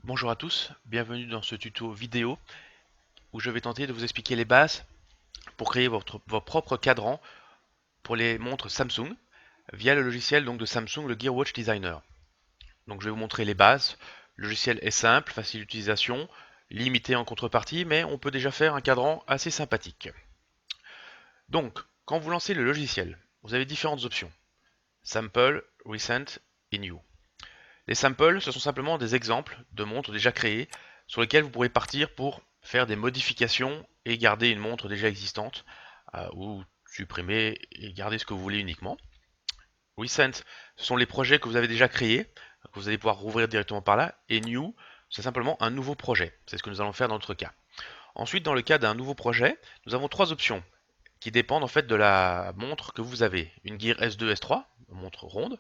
Bonjour à tous, bienvenue dans ce tuto vidéo où je vais tenter de vous expliquer les bases pour créer votre propre cadran pour les montres Samsung via le logiciel donc de Samsung, le Gear Watch Designer. Donc je vais vous montrer les bases. Le logiciel est simple, facile d'utilisation, limité en contrepartie, mais on peut déjà faire un cadran assez sympathique. Donc, quand vous lancez le logiciel, vous avez différentes options. Sample, Recent et New. Les samples, ce sont simplement des exemples de montres déjà créées sur lesquelles vous pourrez partir pour faire des modifications et garder une montre déjà existante ou supprimer et garder ce que vous voulez uniquement. Recent, ce sont les projets que vous avez déjà créés, que vous allez pouvoir rouvrir directement par là. Et New, c'est simplement un nouveau projet. C'est ce que nous allons faire dans notre cas. Ensuite, dans le cas d'un nouveau projet, nous avons trois options qui dépendent en fait de la montre que vous avez. Une Gear S2, S3, une montre ronde,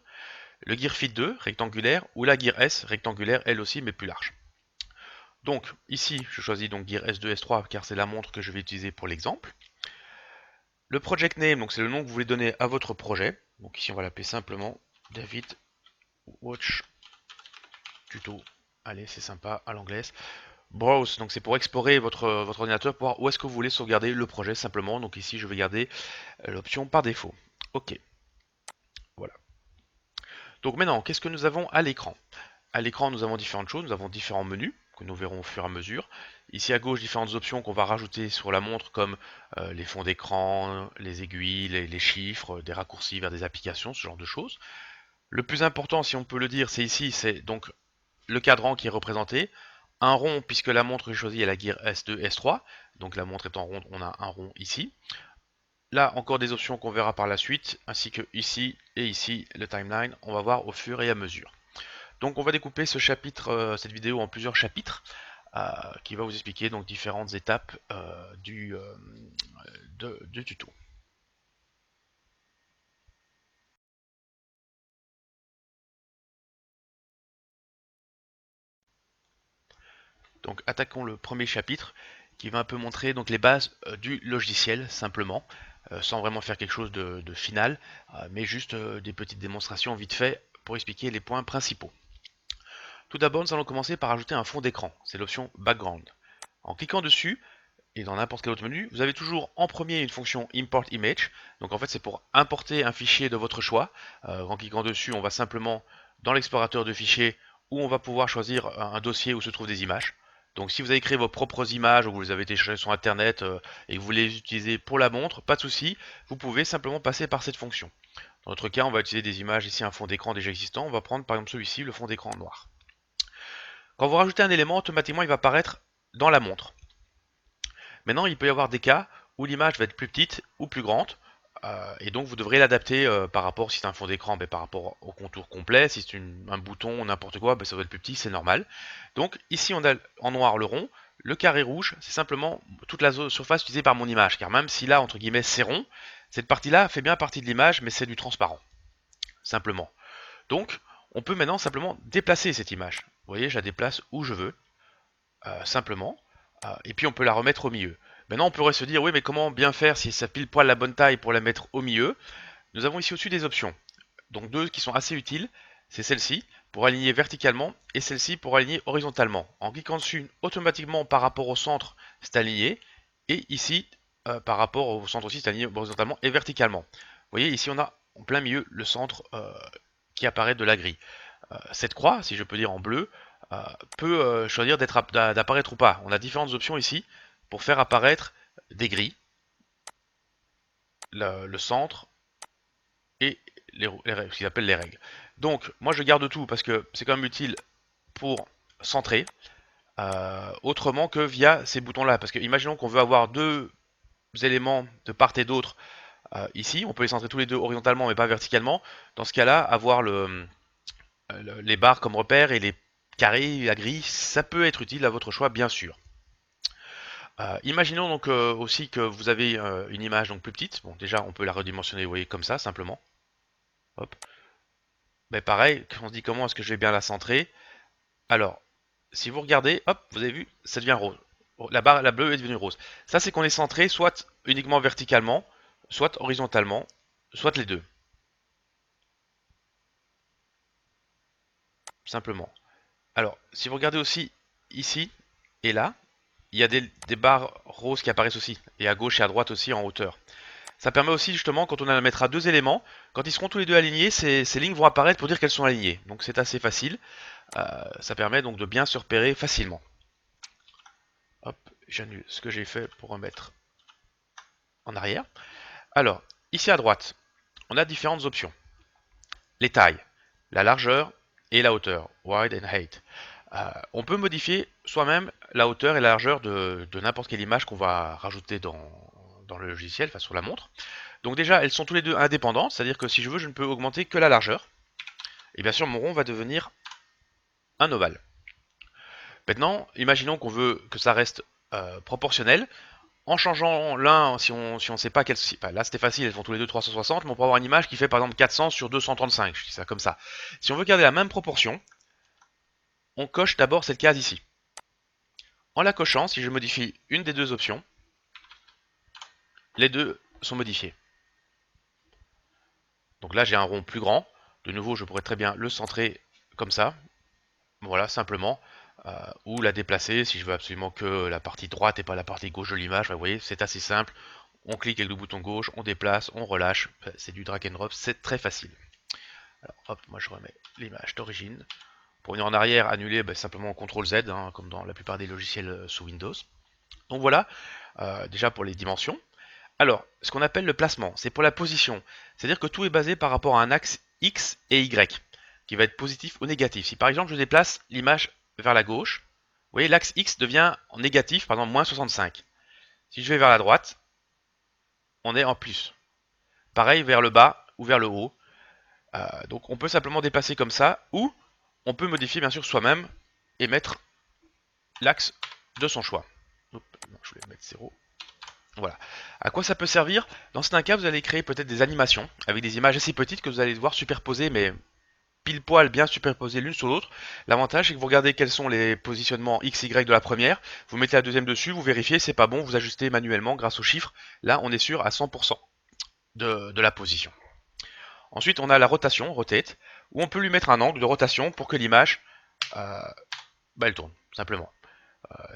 le Gear Fit 2 rectangulaire ou la Gear S rectangulaire elle aussi mais plus large. Donc ici je choisis donc Gear S2 S3 car c'est la montre que je vais utiliser pour l'exemple. Le project name donc c'est le nom que vous voulez donner à votre projet. Donc ici on va l'appeler simplement David Watch Tuto. Allez c'est sympa à l'anglaise. Browse donc c'est pour explorer votre ordinateur pour voir où est-ce que vous voulez sauvegarder le projet simplement. Donc ici je vais garder l'option par défaut. Ok, voilà. Donc maintenant qu'est-ce que nous avons à l'écran? À l'écran, nous avons différentes choses, nous avons différents menus que nous verrons au fur et à mesure. Ici à gauche, différentes options qu'on va rajouter sur la montre comme les fonds d'écran, les aiguilles, les chiffres, des raccourcis vers des applications, ce genre de choses. Le plus important, si on peut le dire, c'est ici, c'est donc le cadran qui est représenté. Un rond, puisque la montre que j'ai choisie est la Gear S2, S3. Donc la montre étant ronde, on a un rond ici. Là, encore des options qu'on verra par la suite, ainsi que ici et ici, le timeline, on va voir au fur et à mesure. Donc on va découper ce chapitre, cette vidéo en plusieurs chapitres qui va vous expliquer donc différentes étapes du tuto. Donc attaquons le premier chapitre qui va un peu montrer donc les bases du logiciel simplement, sans vraiment faire quelque chose de final, mais juste des petites démonstrations vite fait pour expliquer les points principaux. Tout d'abord, nous allons commencer par ajouter un fond d'écran, c'est l'option Background. En cliquant dessus, et dans n'importe quel autre menu, vous avez toujours en premier une fonction Import Image. Donc en fait, c'est pour importer un fichier de votre choix. En cliquant dessus, on va simplement dans l'explorateur de fichiers où on va pouvoir choisir un dossier où se trouvent des images. Donc si vous avez créé vos propres images ou vous les avez téléchargées sur internet et que vous voulez les utiliser pour la montre, pas de souci, vous pouvez simplement passer par cette fonction. Dans notre cas, on va utiliser des images ici, un fond d'écran déjà existant. On va prendre par exemple celui-ci, le fond d'écran noir. Quand vous rajoutez un élément, automatiquement il va apparaître dans la montre. Maintenant, il peut y avoir des cas où l'image va être plus petite ou plus grande. Et donc vous devrez l'adapter par rapport, si c'est un fond d'écran, ben, par rapport au contour complet. Si c'est un bouton, n'importe quoi, ben, ça va être plus petit, c'est normal. Donc ici on a en noir le rond, le carré rouge, c'est simplement toute la surface utilisée par mon image. Car même si là, entre guillemets, c'est rond, cette partie-là fait bien partie de l'image, mais c'est du transparent, simplement. Donc on peut maintenant simplement déplacer cette image. Vous voyez, je la déplace où je veux, simplement. Et puis on peut la remettre au milieu. Maintenant on pourrait se dire, oui mais comment bien faire si ça pile poil la bonne taille pour la mettre au milieu? Nous avons ici au-dessus des options. Donc deux qui sont assez utiles, c'est celle-ci pour aligner verticalement et celle-ci pour aligner horizontalement. En cliquant dessus, automatiquement par rapport au centre, c'est aligné. Et ici, par rapport au centre aussi, c'est aligné horizontalement et verticalement. Vous voyez, ici on a en plein milieu le centre qui apparaît de la grille. Cette croix, si je peux dire en bleu, euh, peut choisir d'apparaître ou pas. On a différentes options ici pour faire apparaître des grilles, le centre et ce qu'ils appellent les règles. Donc, moi je garde tout parce que c'est quand même utile pour centrer, autrement que via ces boutons-là. Parce que imaginons qu'on veut avoir deux éléments de part et d'autre ici, on peut les centrer tous les deux horizontalement mais pas verticalement. Dans ce cas-là, avoir les barres comme repère et les carrés, la grille, ça peut être utile à votre choix, bien sûr. Imaginons donc aussi que vous avez une image donc plus petite. Bon, déjà, on peut la redimensionner, vous voyez, comme ça, simplement. Hop. Mais pareil, on se dit comment est-ce que je vais bien la centrer. Alors, si vous regardez, hop, vous avez vu, ça devient rose. La barre, la bleue est devenue rose. Ça, c'est qu'on est centré soit uniquement verticalement, soit horizontalement, soit les deux, simplement. Alors, si vous regardez aussi ici et là, il y a des barres roses qui apparaissent aussi, et à gauche et à droite aussi en hauteur. Ça permet aussi justement, quand on mettra deux éléments, quand ils seront tous les deux alignés, ces lignes vont apparaître pour dire qu'elles sont alignées. Donc c'est assez facile. Ça permet donc de bien se repérer facilement. Hop, j'annule ce que j'ai fait pour remettre en arrière. Alors, ici à droite, on a différentes options. Les tailles, la largeur et la hauteur, wide and height. On peut modifier soi-même la hauteur et la largeur de n'importe quelle image qu'on va rajouter dans le logiciel, enfin sur la montre. Donc déjà, elles sont tous les deux indépendantes, c'est-à-dire que si je veux, je ne peux augmenter que la largeur. Et bien sûr, mon rond va devenir un ovale. Maintenant, imaginons qu'on veut que ça reste proportionnel. En changeant l'un, si on ne sait pas quel... Là c'était facile, elles font tous les deux 360, mais on peut avoir une image qui fait par exemple 400 sur 235, je dis ça comme ça. Si on veut garder la même proportion, on coche d'abord cette case ici. En la cochant, si je modifie une des deux options, les deux sont modifiés. Donc là j'ai un rond plus grand, de nouveau je pourrais très bien le centrer comme ça, voilà simplement, ou la déplacer si je veux absolument que la partie droite et pas la partie gauche de l'image. Vous voyez, c'est assez simple. On clique avec le bouton gauche, on déplace, on relâche. C'est du drag and drop, c'est très facile. Alors hop, moi je remets l'image d'origine. Pour venir en arrière, annuler, simplement CTRL Z, hein, comme dans la plupart des logiciels sous Windows. Donc voilà, déjà pour les dimensions. Alors, ce qu'on appelle le placement, c'est pour la position. C'est-à-dire que tout est basé par rapport à un axe X et Y, qui va être positif ou négatif. Si par exemple je déplace l'image vers la gauche, vous voyez l'axe X devient en négatif, par exemple moins 65. Si je vais vers la droite, on est en plus. Pareil vers le bas ou vers le haut. Donc on peut simplement déplacer comme ça, ou on peut modifier bien sûr soi-même et mettre l'axe de son choix. Oups, non, je voulais mettre 0. Voilà. À quoi ça peut servir? Dans certains cas, vous allez créer peut-être des animations avec des images assez petites que vous allez devoir superposer, mais pile poil bien superposées l'une sur l'autre. L'avantage, c'est que vous regardez quels sont les positionnements X, Y de la première, vous mettez la deuxième dessus, vous vérifiez, c'est pas bon, vous ajustez manuellement grâce aux chiffres. Là, on est sûr à 100% de la position. Ensuite, on a la rotation, rotate, où on peut lui mettre un angle de rotation pour que l'image, elle tourne, simplement.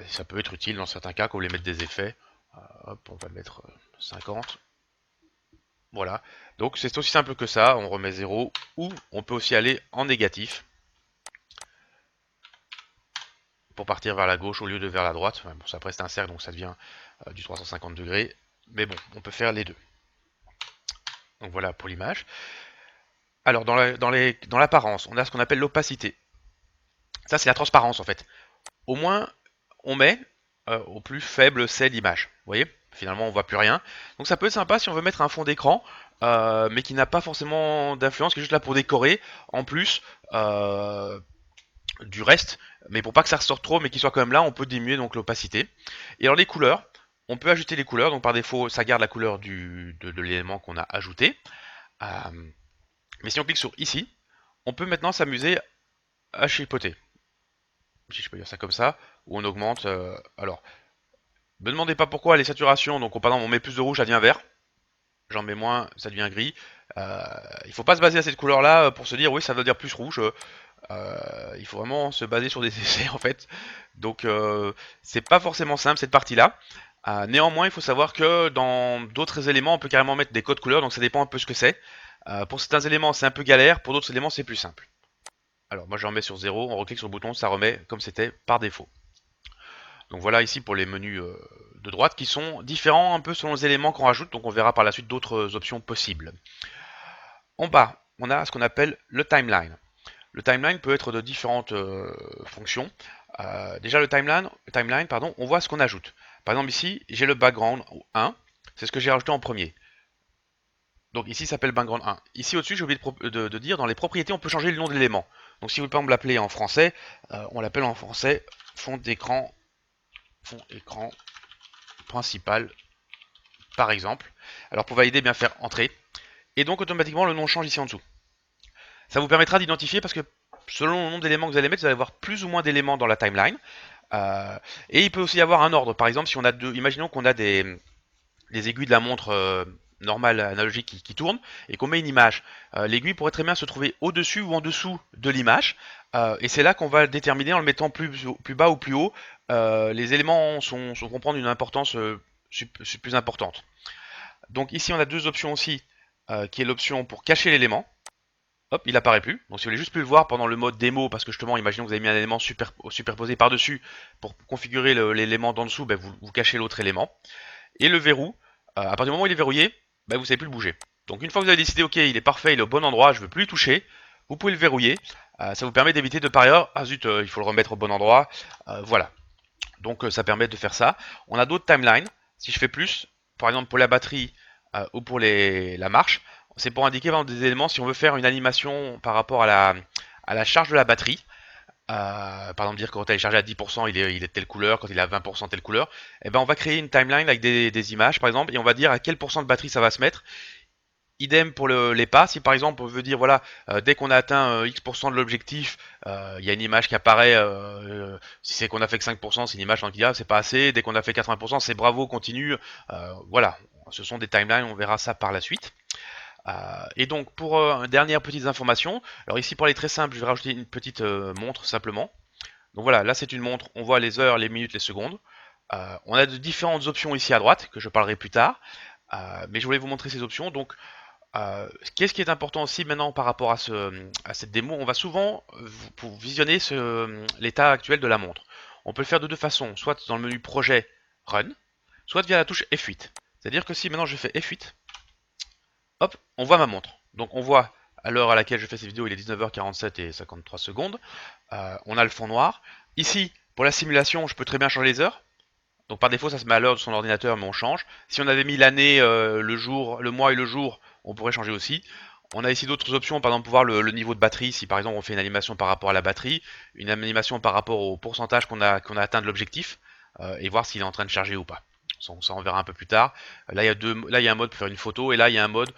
Ça peut être utile dans certains cas quand vous voulez mettre des effets. Hop, on va mettre 50. Voilà. Donc c'est aussi simple que ça. On remet 0. Ou on peut aussi aller en négatif. Pour partir vers la gauche au lieu de vers la droite. Enfin, bon, ça reste un cercle, donc ça devient du 350 degrés. Mais bon, on peut faire les deux. Donc voilà pour l'image. Alors dans l'apparence, on a ce qu'on appelle l'opacité. Ça c'est la transparence en fait. Au moins, on met au plus faible c'est l'image. Vous voyez? Finalement, on voit plus rien. Donc ça peut être sympa si on veut mettre un fond d'écran, mais qui n'a pas forcément d'influence, qui est juste là pour décorer, en plus du reste. Mais pour pas que ça ressorte trop, mais qu'il soit quand même là, on peut diminuer donc l'opacité. Et alors les couleurs, on peut ajouter les couleurs. Donc par défaut, ça garde la couleur de l'élément qu'on a ajouté. Mais si on clique sur ici, on peut maintenant s'amuser à chipoter. Si je peux dire ça comme ça, où on augmente. Alors, me demandez pas pourquoi les saturations, donc par exemple on met plus de rouge, ça devient vert. J'en mets moins, ça devient gris. Il faut pas se baser à cette couleur là pour se dire oui ça veut dire plus rouge. Il faut vraiment se baser sur des essais en fait. Donc c'est pas forcément simple cette partie là. Néanmoins il faut savoir que dans d'autres éléments on peut carrément mettre des codes couleurs, donc ça dépend un peu ce que c'est. Pour certains éléments c'est un peu galère, pour d'autres éléments c'est plus simple. Alors moi j'en mets sur 0, on reclique sur le bouton, ça remet comme c'était par défaut. Donc voilà ici pour les menus de droite qui sont différents un peu selon les éléments qu'on rajoute, donc on verra par la suite d'autres options possibles. En bas, on a ce qu'on appelle le timeline. Le timeline peut être de différentes fonctions. Déjà le timeline, pardon, on voit ce qu'on ajoute. Par exemple ici, j'ai le background 1, c'est ce que j'ai rajouté en premier. Donc ici ça s'appelle background 1. Ici au-dessus, j'ai oublié de dire, dans les propriétés, on peut changer le nom de l'élément. Donc si vous par exemple l'appeler en français, on l'appelle en français fond d'écran principal, par exemple. Alors pour valider, bien faire entrer. Et donc automatiquement le nom change ici en dessous. Ça vous permettra d'identifier parce que selon le nombre d'éléments que vous allez mettre, vous allez avoir plus ou moins d'éléments dans la timeline. Et il peut aussi y avoir un ordre. Par exemple, si on a imaginons qu'on a des aiguilles de la montre normale, analogique qui tourne, et qu'on met une image. L'aiguille pourrait très bien se trouver au-dessus ou en dessous de l'image, et c'est là qu'on va déterminer en le mettant plus bas ou plus haut. Les éléments vont prendre une importance plus importante. Donc ici on a deux options aussi, qui est l'option pour cacher l'élément. Hop, il apparaît plus. Donc si vous voulez juste plus le voir pendant le mode démo, parce que justement, imaginons que vous avez mis un élément superposé par-dessus pour configurer l'élément d'en dessous, ben, vous cachez l'autre élément. Et le verrou, à partir du moment où il est verrouillé, ben, vous ne savez plus le bouger. Donc une fois que vous avez décidé, ok, il est parfait, il est au bon endroit, je ne veux plus y toucher, vous pouvez le verrouiller. Ça vous permet d'éviter de par ailleurs, ah zut, il faut le remettre au bon endroit. Voilà. Donc ça permet de faire ça. On a d'autres timelines. Si je fais plus, par exemple pour la batterie ou pour la marche, c'est pour indiquer des éléments si on veut faire une animation par rapport à la charge de la batterie. Par exemple dire que quand elle est chargée à 10% il est de telle couleur, quand il est à 20% telle couleur, et ben on va créer une timeline avec des images par exemple et on va dire à quel pourcent de batterie ça va se mettre. Idem pour les pas, si par exemple on veut dire voilà, dès qu'on a atteint X% de l'objectif, il y a une image qui apparaît, si c'est qu'on a fait que 5%, c'est une image qui dit ah c'est pas assez, dès qu'on a fait 80%, c'est bravo, continue, voilà, ce sont des timelines, on verra ça par la suite. Et donc pour dernière petite information, alors ici pour aller très simple, je vais rajouter une petite montre simplement. Donc voilà, là c'est une montre, on voit les heures, les minutes, les secondes. On a de différentes options ici à droite, que je parlerai plus tard. Mais je voulais vous montrer ces options. Donc qu'est-ce qui est important aussi maintenant par rapport à cette démo? On va souvent pour visionner l'état actuel de la montre. On peut le faire de deux façons, soit dans le menu projet Run, soit via la touche F8. C'est-à-dire que si maintenant je fais F8, hop, on voit ma montre. Donc on voit à l'heure à laquelle je fais cette vidéo, il est 19h47 et 53 secondes. On a le fond noir. Ici, pour la simulation, je peux très bien changer les heures. Donc par défaut, ça se met à l'heure de son ordinateur, mais on change. Si on avait mis l'année, le jour, le mois et le jour, on pourrait changer aussi. On a ici d'autres options, par exemple, pour voir le niveau de batterie. Si par exemple on fait une animation par rapport à la batterie, une animation par rapport au pourcentage qu'on a atteint de l'objectif, et voir s'il est en train de charger ou pas. Ça on verra un peu plus tard. Là il y a un mode pour faire une photo, et là il y a un mode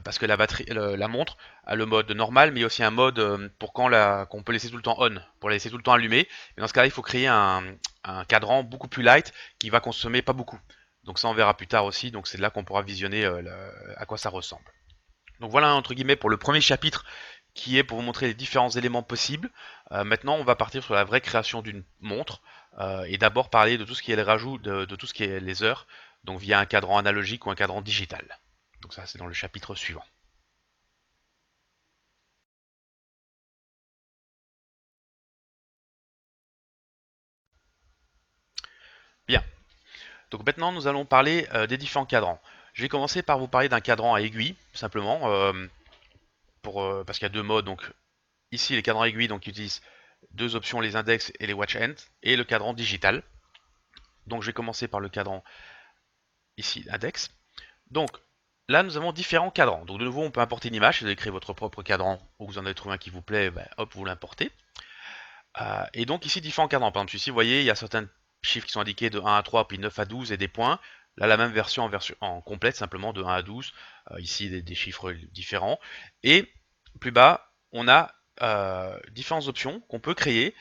parce que la batterie, la montre a le mode normal, mais il y a aussi un mode pour qu'on peut laisser tout le temps on, pour la laisser tout le temps allumée. Et dans ce cas-là, il faut créer un cadran beaucoup plus light qui va consommer pas beaucoup. Donc ça on verra plus tard aussi, donc c'est là qu'on pourra visionner à quoi ça ressemble. Donc voilà entre guillemets pour le premier chapitre qui est pour vous montrer les différents éléments possibles. Maintenant on va partir sur la vraie création d'une montre et d'abord parler de tout ce qui est le rajout de tout ce qui est les heures, donc via un cadran analogique ou un cadran digital. Donc ça c'est dans le chapitre suivant. Bien, donc maintenant nous allons parler des différents cadrans. Je vais commencer par vous parler d'un cadran à aiguille, simplement, parce qu'il y a deux modes. Donc ici les cadrans aiguilles donc, qui utilisent deux options, les index et les watch ends, et le cadran digital. Donc je vais commencer par le cadran ici, index. Donc là nous avons différents cadrans. Donc de nouveau on peut importer une image, si vous avez créé votre propre cadran ou vous en avez trouvé un qui vous plaît, ben, hop vous l'importez. Et donc ici différents cadrans. Par exemple ici vous voyez il y a certains chiffres qui sont indiqués de 1 à 3 puis 9 à 12 et des points. Là la même version en complète simplement de 1 à 12. Ici des chiffres différents. Et plus bas on a différentes options qu'on peut créer.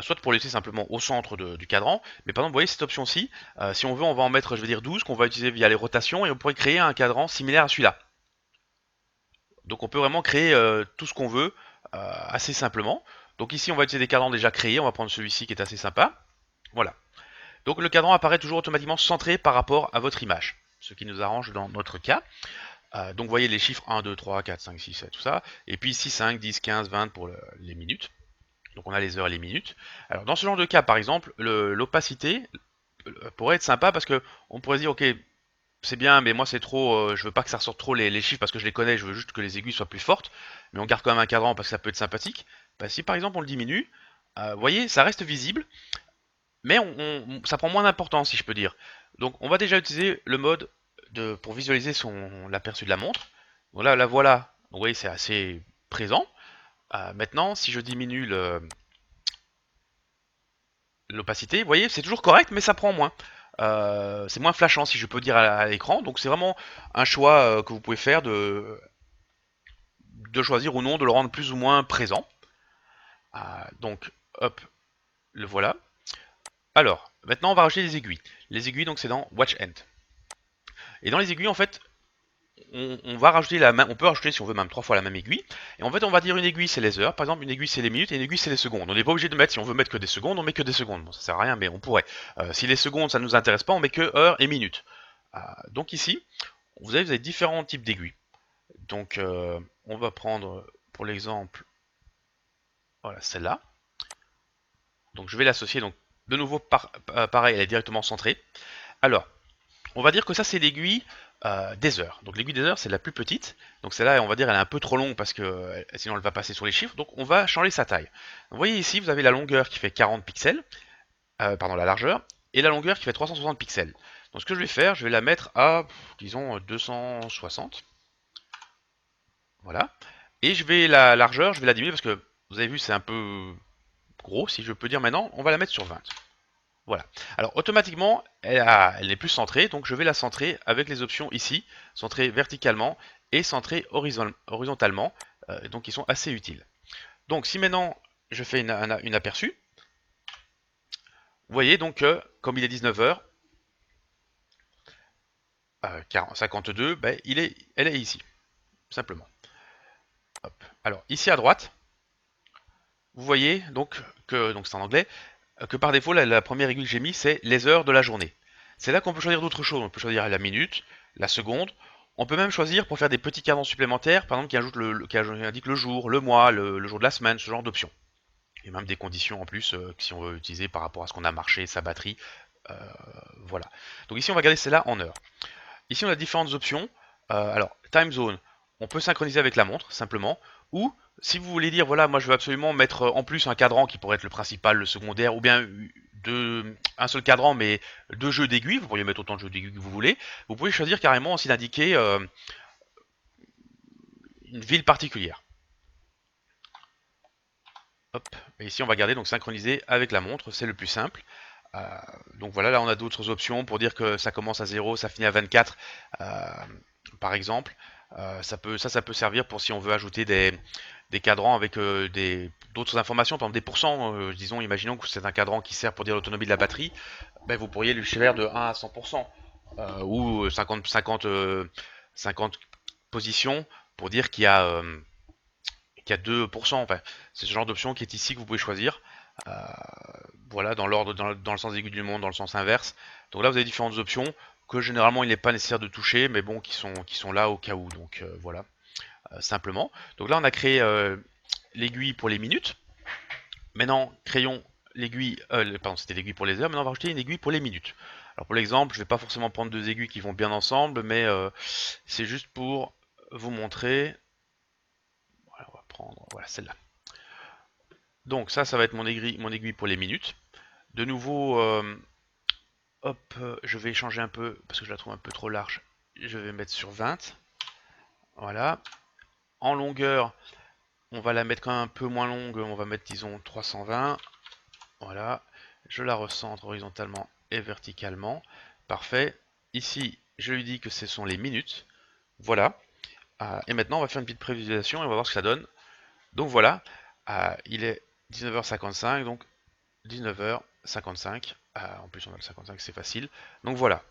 Soit pour laisser simplement au centre du cadran, mais par exemple, vous voyez cette option-ci, si on veut, on va en mettre, je vais dire 12, qu'on va utiliser via les rotations, et on pourrait créer un cadran similaire à celui-là. Donc on peut vraiment créer tout ce qu'on veut assez simplement. Donc ici, on va utiliser des cadrans déjà créés, on va prendre celui-ci qui est assez sympa. Voilà. Donc le cadran apparaît toujours automatiquement centré par rapport à votre image, ce qui nous arrange dans notre cas. Donc vous voyez les chiffres 1, 2, 3, 4, 5, 6, 7, tout ça. Et puis ici 5, 10, 15, 20 pour les minutes. Donc on a les heures et les minutes. Alors dans ce genre de cas, par exemple, l'opacité pourrait être sympa parce que on pourrait se dire ok, c'est bien, mais moi c'est trop, je veux pas que ça ressorte trop les chiffres parce que je les connais, je veux juste que les aiguilles soient plus fortes, mais on garde quand même un cadran parce que ça peut être sympathique. Bah, si par exemple on le diminue, vous voyez, ça reste visible, mais ça prend moins d'importance si je peux dire. Donc on va déjà utiliser le mode pour visualiser l'aperçu de la montre. Voilà, la voilà. Donc, vous voyez, c'est assez présent. Maintenant, si je diminue l'opacité, vous voyez, c'est toujours correct, mais ça prend moins. C'est moins flashant, si je peux dire, à l'écran. Donc c'est vraiment un choix que vous pouvez faire de choisir ou non de le rendre plus ou moins présent. Donc, hop, le voilà. Alors, maintenant on va rajouter les aiguilles. Les aiguilles, donc c'est dans Watch End. Et dans les aiguilles, en fait, on va rajouter on peut rajouter si on veut même 3 fois la même aiguille. Et en fait, on va dire une aiguille c'est les heures, par exemple, une aiguille c'est les minutes et une aiguille c'est les secondes. On n'est pas obligé de mettre, si on veut mettre que des secondes, on met que des secondes. Bon, ça sert à rien, mais on pourrait. Si les secondes ça nous intéresse pas, on met que heures et minutes. Donc ici, vous avez différents types d'aiguilles. Donc on va prendre pour l'exemple, voilà celle-là. Donc je vais l'associer, donc de nouveau pareil, elle est directement centrée. Alors, on va dire que ça c'est l'aiguille des heures. Donc l'aiguille des heures c'est la plus petite. Donc celle-là on va dire elle est un peu trop longue parce que sinon elle va passer sur les chiffres. Donc on va changer sa taille. Vous voyez ici vous avez la longueur qui fait 40 pixels, pardon la largeur, et la longueur qui fait 360 pixels. Donc ce que je vais faire, je vais la mettre à, disons, 260. Voilà. Et je vais la largeur, je vais la diminuer parce que vous avez vu c'est un peu gros si je peux dire maintenant. On va la mettre sur 20. Voilà. Alors automatiquement, elle est plus centrée, donc je vais la centrer avec les options ici, centrer verticalement et centrer horizontalement, donc ils sont assez utiles. Donc si maintenant je fais une aperçu, vous voyez donc comme il est 19h, 52, ben, elle est ici, simplement. Hop. Alors ici à droite, vous voyez donc c'est en anglais, que par défaut la première aiguille que j'ai mis c'est les heures de la journée. C'est là qu'on peut choisir d'autres choses. On peut choisir la minute, la seconde. On peut même choisir pour faire des petits cadrans supplémentaires, par exemple qui indique le jour, le mois, le jour de la semaine, ce genre d'options. Et même des conditions en plus si on veut utiliser par rapport à ce qu'on a marché, sa batterie. Euh, voilà. Donc ici on va garder celle-là en heures. Ici on a différentes options. Alors time zone, on peut synchroniser avec la montre simplement. Ou si vous voulez dire voilà moi je veux absolument mettre en plus un cadran qui pourrait être le principal, le secondaire, ou bien un seul cadran mais deux jeux d'aiguilles, vous pourriez mettre autant de jeux d'aiguilles que vous voulez. Vous pouvez choisir carrément aussi d'indiquer une ville particulière. Hop. Et ici on va garder donc synchroniser avec la montre, c'est le plus simple. Euh, donc voilà, là on a d'autres options pour dire que ça commence à 0, ça finit à 24, par exemple. Ça peut servir pour si on veut ajouter des cadrans avec d'autres informations, par exemple des pourcents. Disons, imaginons que c'est un cadran qui sert pour dire l'autonomie de la batterie, ben, vous pourriez lui faire de 1 à 100%, ou 50 positions pour dire qu'il y a 2%. Enfin, c'est ce genre d'option qui est ici que vous pouvez choisir. Euh, voilà, dans l'ordre, dans le sens aigu du monde, dans le sens inverse. Donc là, vous avez différentes options que généralement il n'est pas nécessaire de toucher, mais bon, qui sont là au cas où. Donc voilà, simplement. Donc là, on a créé l'aiguille pour les minutes. Maintenant, créons l'aiguille, pardon, c'était l'aiguille pour les heures. Maintenant, on va rajouter une aiguille pour les minutes. Alors pour l'exemple, je ne vais pas forcément prendre deux aiguilles qui vont bien ensemble, mais c'est juste pour vous montrer. Voilà, on va prendre, voilà, celle-là. Donc ça va être mon aiguille pour les minutes. De nouveau, hop, je vais changer un peu parce que je la trouve un peu trop large. Je vais mettre sur 20. Voilà. En longueur, on va la mettre quand même un peu moins longue. On va mettre, disons, 320. Voilà. Je la recentre horizontalement et verticalement. Parfait. Ici, je lui dis que ce sont les minutes. Voilà. Et maintenant, on va faire une petite prévisualisation et on va voir ce que ça donne. Donc voilà. Il est 19h55. Donc 19h55. En plus, on a le 55, c'est facile. Donc voilà.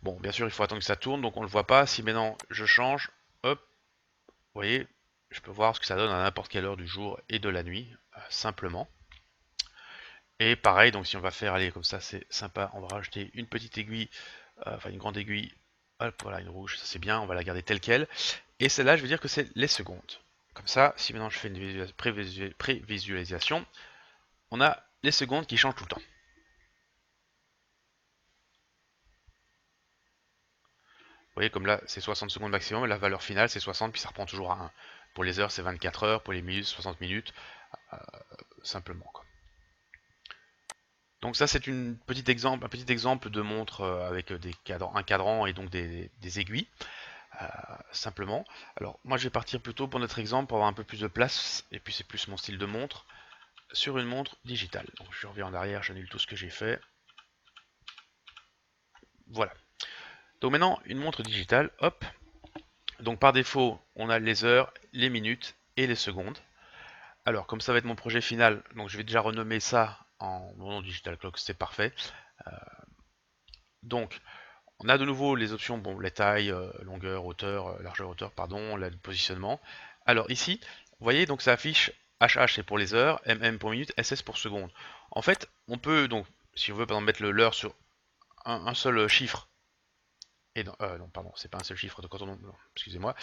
Bon, bien sûr, il faut attendre que ça tourne, donc on ne le voit pas. Si maintenant je change, hop, vous voyez, je peux voir ce que ça donne à n'importe quelle heure du jour et de la nuit, simplement. Et pareil, donc si on va faire, allez, comme ça, c'est sympa, on va rajouter une petite aiguille, enfin une grande aiguille, hop, voilà, une rouge, ça c'est bien, on va la garder telle quelle. Et celle-là, je vais dire que c'est les secondes. Comme ça, si maintenant je fais une prévisualisation, on a les secondes qui changent tout le temps. Vous voyez, comme là, c'est 60 secondes maximum, et la valeur finale, c'est 60, puis ça reprend toujours à 1. Pour les heures, c'est 24 heures, pour les minutes, 60 minutes, euh, simplement, quoi. Donc ça, c'est un petit exemple de montre avec un cadran et donc des aiguilles, euh, simplement. Alors, moi, je vais partir plutôt pour notre exemple, pour avoir un peu plus de place, et puis c'est plus mon style de montre, sur une montre digitale. Donc, je reviens en arrière, j'annule tout ce que j'ai fait. Voilà. Donc maintenant, une montre digitale, hop. Donc par défaut, on a les heures, les minutes et les secondes. Alors, comme ça va être mon projet final, donc je vais déjà renommer ça en mon nom Digital Clock, c'est parfait. Donc, On a de nouveau les options, bon, les tailles, longueur, hauteur, largeur, hauteur, pardon, le positionnement. Alors ici, vous voyez, donc ça affiche HH c'est pour les heures, MM pour minute, SS pour seconde. En fait, on peut donc, si on veut par exemple mettre l'heure sur un seul chiffre, et non, pardon, c'est pas un seul chiffre, donc quand on, excusez-moi,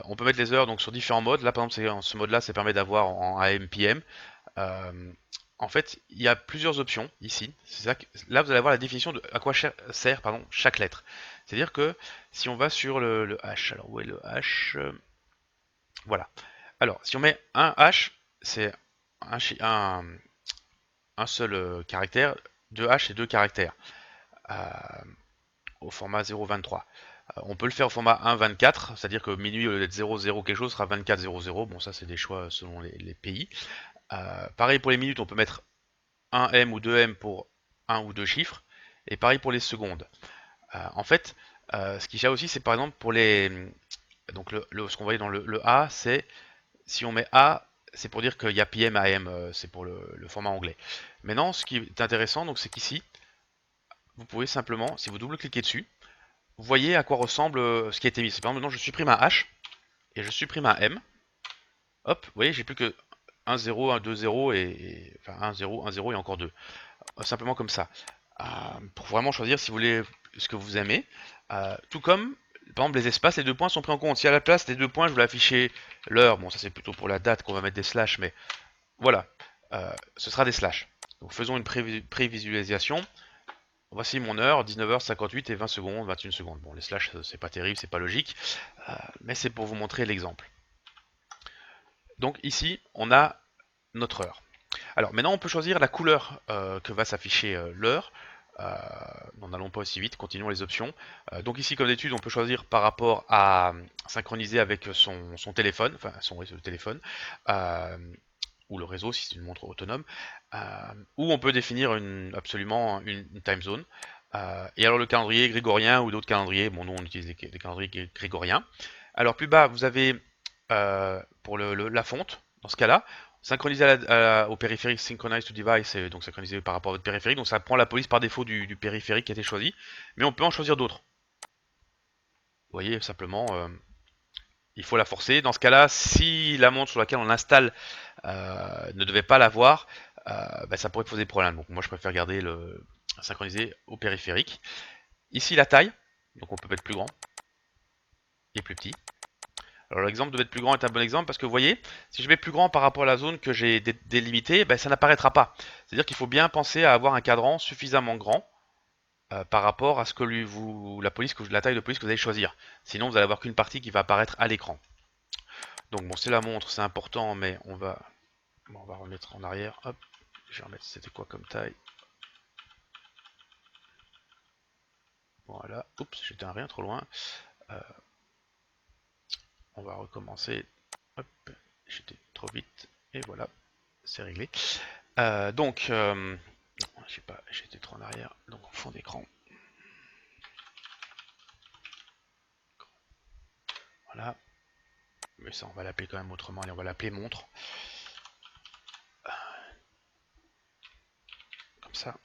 on peut mettre les heures donc sur différents modes. Là, par exemple, en ce mode-là, ça permet d'avoir en AM, PM. Euh, En fait, il y a plusieurs options ici. Là, vous allez avoir la définition de à quoi sert pardon, chaque lettre. C'est-à-dire que si on va sur le H, alors où est le H? Voilà. Alors, si on met un H, c'est un seul caractère. Deux H, c'est deux caractères euh, au format 0,23. On peut le faire au format 1,24, c'est-à-dire que minuit, au lieu d'être 0,0 quelque chose, sera 24,00. Bon, ça, c'est des choix selon les pays. Pareil pour les minutes, on peut mettre 1M ou 2M pour un ou deux chiffres. Et pareil pour les secondes. En fait, ce qui change aussi, c'est par exemple pour les. Donc ce qu'on voyait dans le A, c'est si on met A, c'est pour dire qu'il y a PM, AM, c'est pour le format anglais. Maintenant, ce qui est intéressant, donc c'est qu'ici, vous pouvez simplement, si vous double-cliquez dessus, vous voyez à quoi ressemble ce qui a été mis. Par exemple, maintenant, je supprime un H et je supprime un M. Hop, vous voyez, j'ai plus que 1, 0, 1, 2, 0 enfin 1, 0, 1, 0 et encore 2. Simplement comme ça. Pour vraiment choisir si vous voulez ce que vous aimez. Tout comme, par exemple, les espaces, les deux points sont pris en compte. Si à la place des deux points, je voulais afficher l'heure, bon, ça c'est plutôt pour la date qu'on va mettre des slash, mais voilà, ce sera des slash. Donc faisons une prévisualisation. Voici mon heure, 19h58 et 20 secondes, 21 secondes. Bon, les slash, c'est pas terrible, c'est pas logique, mais c'est pour vous montrer l'exemple. Donc ici, on a notre heure. Alors maintenant, on peut choisir la couleur que va s'afficher l'heure. N'allons pas aussi vite, continuons les options. Donc ici, comme d'habitude, on peut choisir par rapport à synchroniser avec son téléphone, enfin son réseau de téléphone, euh, ou le réseau si c'est une montre autonome, ou on peut définir absolument une time zone. Et alors le calendrier grégorien ou d'autres calendriers, bon nous on utilise des calendriers grégoriens. Alors plus bas, vous avez pour la fonte, dans ce cas-là, synchroniser au périphérique Synchronize to Device, donc synchronisé par rapport à votre périphérique, donc ça prend la police par défaut du périphérique qui a été choisi, mais on peut en choisir d'autres. Vous voyez, simplement, il faut la forcer. Dans ce cas-là, si la montre sur laquelle on l'installe ne devait pas l'avoir, bah, ça pourrait poser problème. Donc moi je préfère garder le synchronisé au périphérique. Ici la taille, donc on peut mettre plus grand et plus petit. Alors l'exemple de mettre plus grand est un bon exemple parce que vous voyez, si je mets plus grand par rapport à la zone que j'ai délimitée, ben, ça n'apparaîtra pas. C'est-à-dire qu'il faut bien penser à avoir un cadran suffisamment grand par rapport à ce que la taille de police que vous allez choisir. Sinon vous allez avoir qu'une partie qui va apparaître à l'écran. Donc bon, c'est la montre, c'est important, mais on va remettre en arrière. Hop, je vais remettre c'était quoi comme taille. Voilà, oups, j'étais un rien trop loin. Euh, on va recommencer. Hop, j'étais trop vite. Et voilà, c'est réglé. Donc, je sais pas, j'étais trop en arrière, donc en fond d'écran. Voilà. Mais ça, on va l'appeler quand même autrement. Allez, on va l'appeler montre. Comme ça,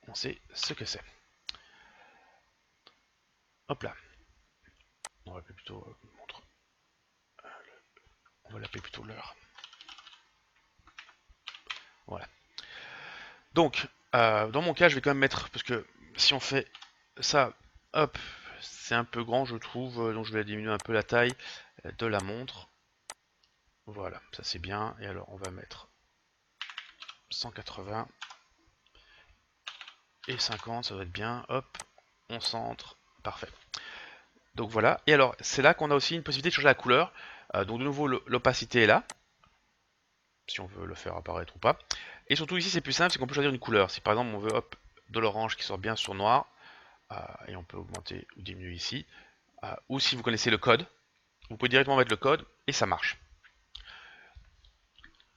on sait ce que c'est. Hop là. On va l'appeler plutôt montre. On va l'appeler plutôt l'heure. Voilà. Donc, dans mon cas, je vais quand même mettre, parce que si on fait ça, hop, c'est un peu grand, je trouve, donc je vais diminuer un peu la taille de la montre. Voilà, ça c'est bien. Et alors, on va mettre 180 et 50, ça va être bien. Hop, on centre, parfait. Donc voilà, et alors c'est là qu'on a aussi une possibilité de changer la couleur. Donc de nouveau, l'opacité est là, si on veut le faire apparaître ou pas. Et surtout ici, c'est plus simple, c'est qu'on peut choisir une couleur. Si par exemple on veut hop, de l'orange qui sort bien sur noir, et on peut augmenter ou diminuer ici, ou si vous connaissez le code, vous pouvez directement mettre le code et ça marche.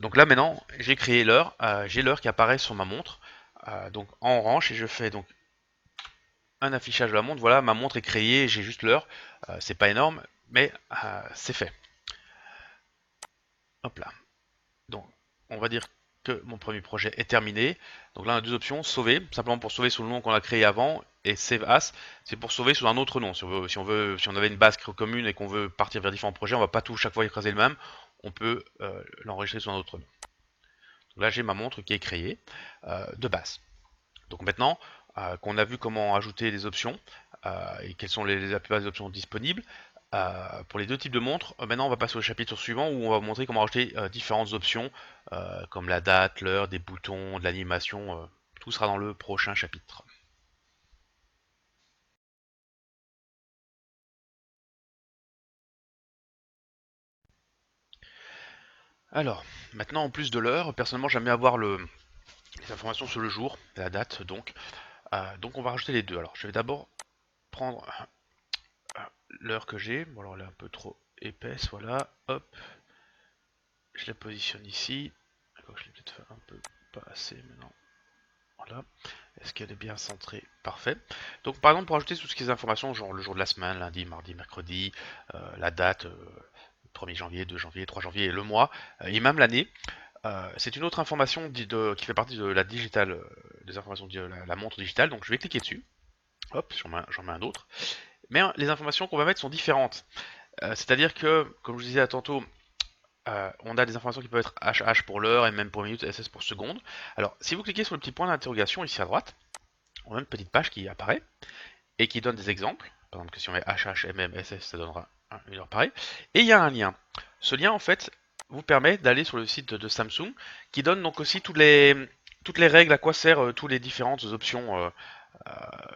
Donc là maintenant, j'ai créé l'heure, j'ai l'heure qui apparaît sur ma montre, donc en orange, et je fais donc un affichage de la montre. Voilà, ma montre est créée, j'ai juste l'heure, c'est pas énorme, mais c'est fait. Hop là. Donc, on va dire que mon premier projet est terminé. Donc là, on a deux options, sauver, simplement pour sauver sous le nom qu'on a créé avant, et Save As, c'est pour sauver sous un autre nom. Si on avait une base commune et qu'on veut partir vers différents projets, on va pas tout chaque fois écraser le même. On peut l'enregistrer sous un autre nom. Donc là, j'ai ma montre qui est créée de base. Donc maintenant qu'on a vu comment ajouter les options et quelles sont la plupart des options disponibles, pour les deux types de montres, maintenant on va passer au chapitre suivant où on va vous montrer comment rajouter différentes options comme la date, l'heure, des boutons, de l'animation. Tout sera dans le prochain chapitre. Alors, maintenant en plus de l'heure, personnellement j'aime bien avoir les informations sur le jour, la date donc. Donc on va rajouter les deux. Alors je vais d'abord prendre l'heure que j'ai. Bon alors elle est un peu trop épaisse, voilà. Hop, je la positionne ici. Je l'ai peut-être fait un peu pas assez maintenant. Voilà. Est-ce qu'elle est bien centrée? Parfait. Donc par exemple pour ajouter toutes ces informations, genre le jour de la semaine, lundi, mardi, mercredi, la date, 1er janvier, 2 janvier, 3 janvier et le mois, et même l'année, c'est une autre information qui fait partie de la digitale, des informations de la montre digitale. Donc je vais cliquer dessus. Hop, j'en mets un autre. Mais les informations qu'on va mettre sont différentes. C'est-à-dire que, comme je vous disais tantôt, on a des informations qui peuvent être HH pour l'heure, MM pour minute, SS pour seconde. Alors, si vous cliquez sur le petit point d'interrogation ici à droite, on a une petite page qui apparaît et qui donne des exemples. Par exemple, que si on met HH, MM, SS, ça donnera une heure pareille. Et il y a un lien. Ce lien, en fait, vous permet d'aller sur le site de Samsung qui donne donc aussi toutes les règles, à quoi servent toutes les différentes options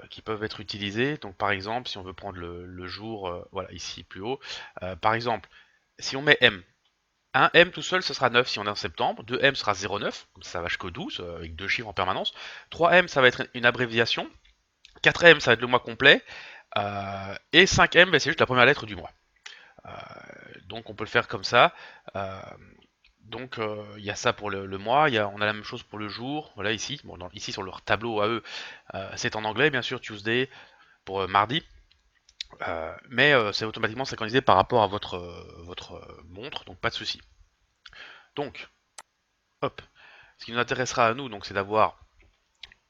qui peuvent être utilisées. Donc, par exemple, si on veut prendre le jour, voilà, ici plus haut, par exemple, si on met M, un M tout seul, ce sera 9 si on est en septembre. 2M sera 0,9, comme ça va jusqu'au 12, avec deux chiffres en permanence. 3M, ça va être une abréviation. 4M, ça va être le mois complet. Et 5M, bah, c'est juste la première lettre du mois. Euh, donc on peut le faire comme ça. Euh, donc il y a ça pour le mois, on a la même chose pour le jour. Voilà ici, bon, ici sur leur tableau à eux, c'est en anglais bien sûr, Tuesday pour mardi. Mais c'est automatiquement synchronisé par rapport à votre montre, donc pas de souci. Donc, hop, ce qui nous intéressera à nous, donc, c'est d'avoir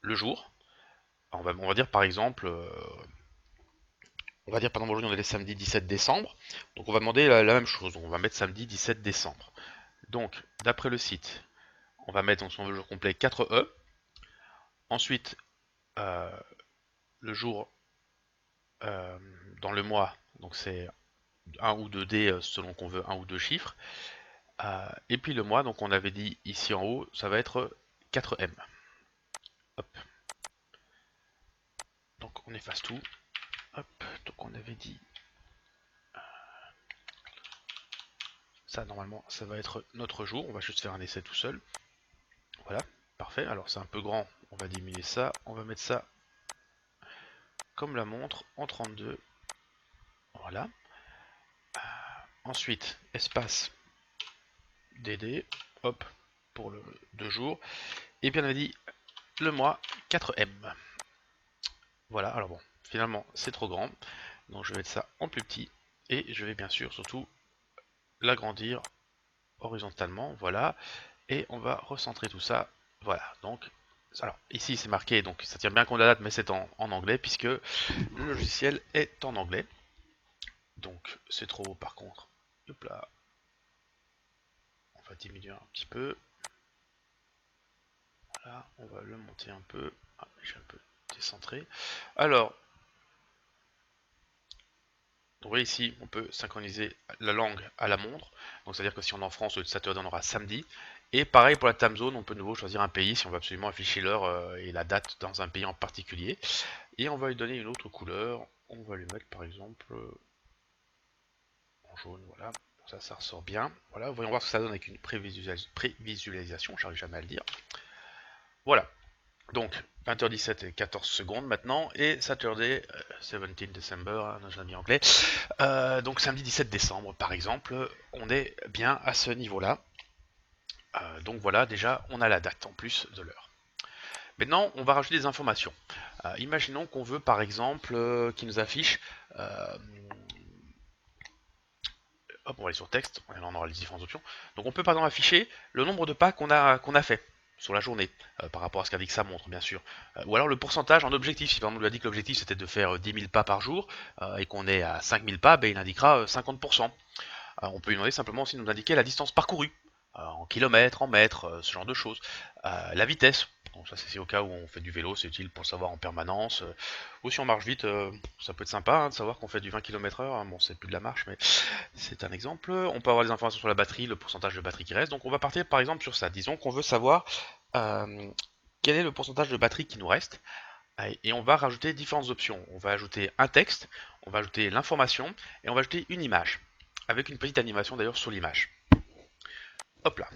le jour. On va dire par exemple, par exemple aujourd'hui on est le samedi 17 décembre, donc on va demander la même chose, donc on va mettre samedi 17 décembre. Donc, d'après le site, on va mettre, si on veut le jour complet, 4E. Ensuite, euh, le jour euh, dans le mois, donc c'est un ou deux D selon qu'on veut un ou deux chiffres. Et puis le mois, donc on avait dit ici en haut, ça va être 4M. Hop. Donc on efface tout. Hop. Donc on avait dit ça, normalement, ça va être notre jour. On va juste faire un essai tout seul. Voilà, parfait. Alors c'est un peu grand, on va diminuer ça. On va mettre ça comme la montre en 32. Voilà. Ensuite, espace DD, hop, pour le 2 jours. Et puis on avait dit le mois 4M. Voilà, alors bon, finalement c'est trop grand. Donc je vais mettre ça en plus petit. Et je vais bien sûr surtout l'agrandir horizontalement. Voilà. Et on va recentrer tout ça. Voilà, donc alors ici c'est marqué, donc ça tient bien compte de la date, mais c'est en anglais puisque le logiciel est en anglais. Donc c'est trop haut par contre. Hop là. On va diminuer un petit peu. Voilà, on va le monter un peu. Ah, j'ai un peu décentré. Alors, vous voyez ici, on peut synchroniser la langue à la montre. Donc c'est-à-dire que si on est en France, le Saturday on aura samedi. Et pareil pour la time zone, on peut de nouveau choisir un pays si on veut absolument afficher l'heure et la date dans un pays en particulier. Et on va lui donner une autre couleur. On va lui mettre par exemple en jaune, voilà. Ça ressort bien. Voilà, voyons voir ce que ça donne avec une prévisualisation, j'arrive jamais à le dire. Voilà. Donc, 20h17 et 14 secondes maintenant, et Saturday 17 December, hein, j'ai mis anglais. Donc samedi 17 décembre par exemple, on est bien à ce niveau-là. Donc voilà, déjà on a la date en plus de l'heure. Maintenant, on va rajouter des informations. Imaginons qu'on veut par exemple qu'il nous affiche hop, on va aller sur texte, on aura les différentes options. Donc on peut par exemple afficher le nombre de pas qu'on a fait. sur la journée, par rapport à ce qu'indique sa montre, bien sûr. Ou alors le pourcentage en objectif. Si par exemple on lui a dit que l'objectif c'était de faire 10 000 pas par jour et qu'on est à 5 000 pas, ben, il indiquera 50%. On peut lui demander simplement aussi de nous indiquer la distance parcourue, en kilomètres, en mètres, ce genre de choses. La vitesse. Donc ça c'est au cas où on fait du vélo, c'est utile pour le savoir en permanence. Ou si on marche vite, ça peut être sympa de savoir qu'on fait du 20 km/h. Bon, c'est plus de la marche, mais c'est un exemple. On peut avoir des informations sur la batterie, le pourcentage de batterie qui reste. Donc on va partir par exemple sur ça. Disons qu'on veut savoir euh, quel est le pourcentage de batterie qui nous reste. Et on va rajouter différentes options. On va ajouter un texte, on va ajouter l'information et on va ajouter une image. Avec une petite animation d'ailleurs sur l'image. Hop là.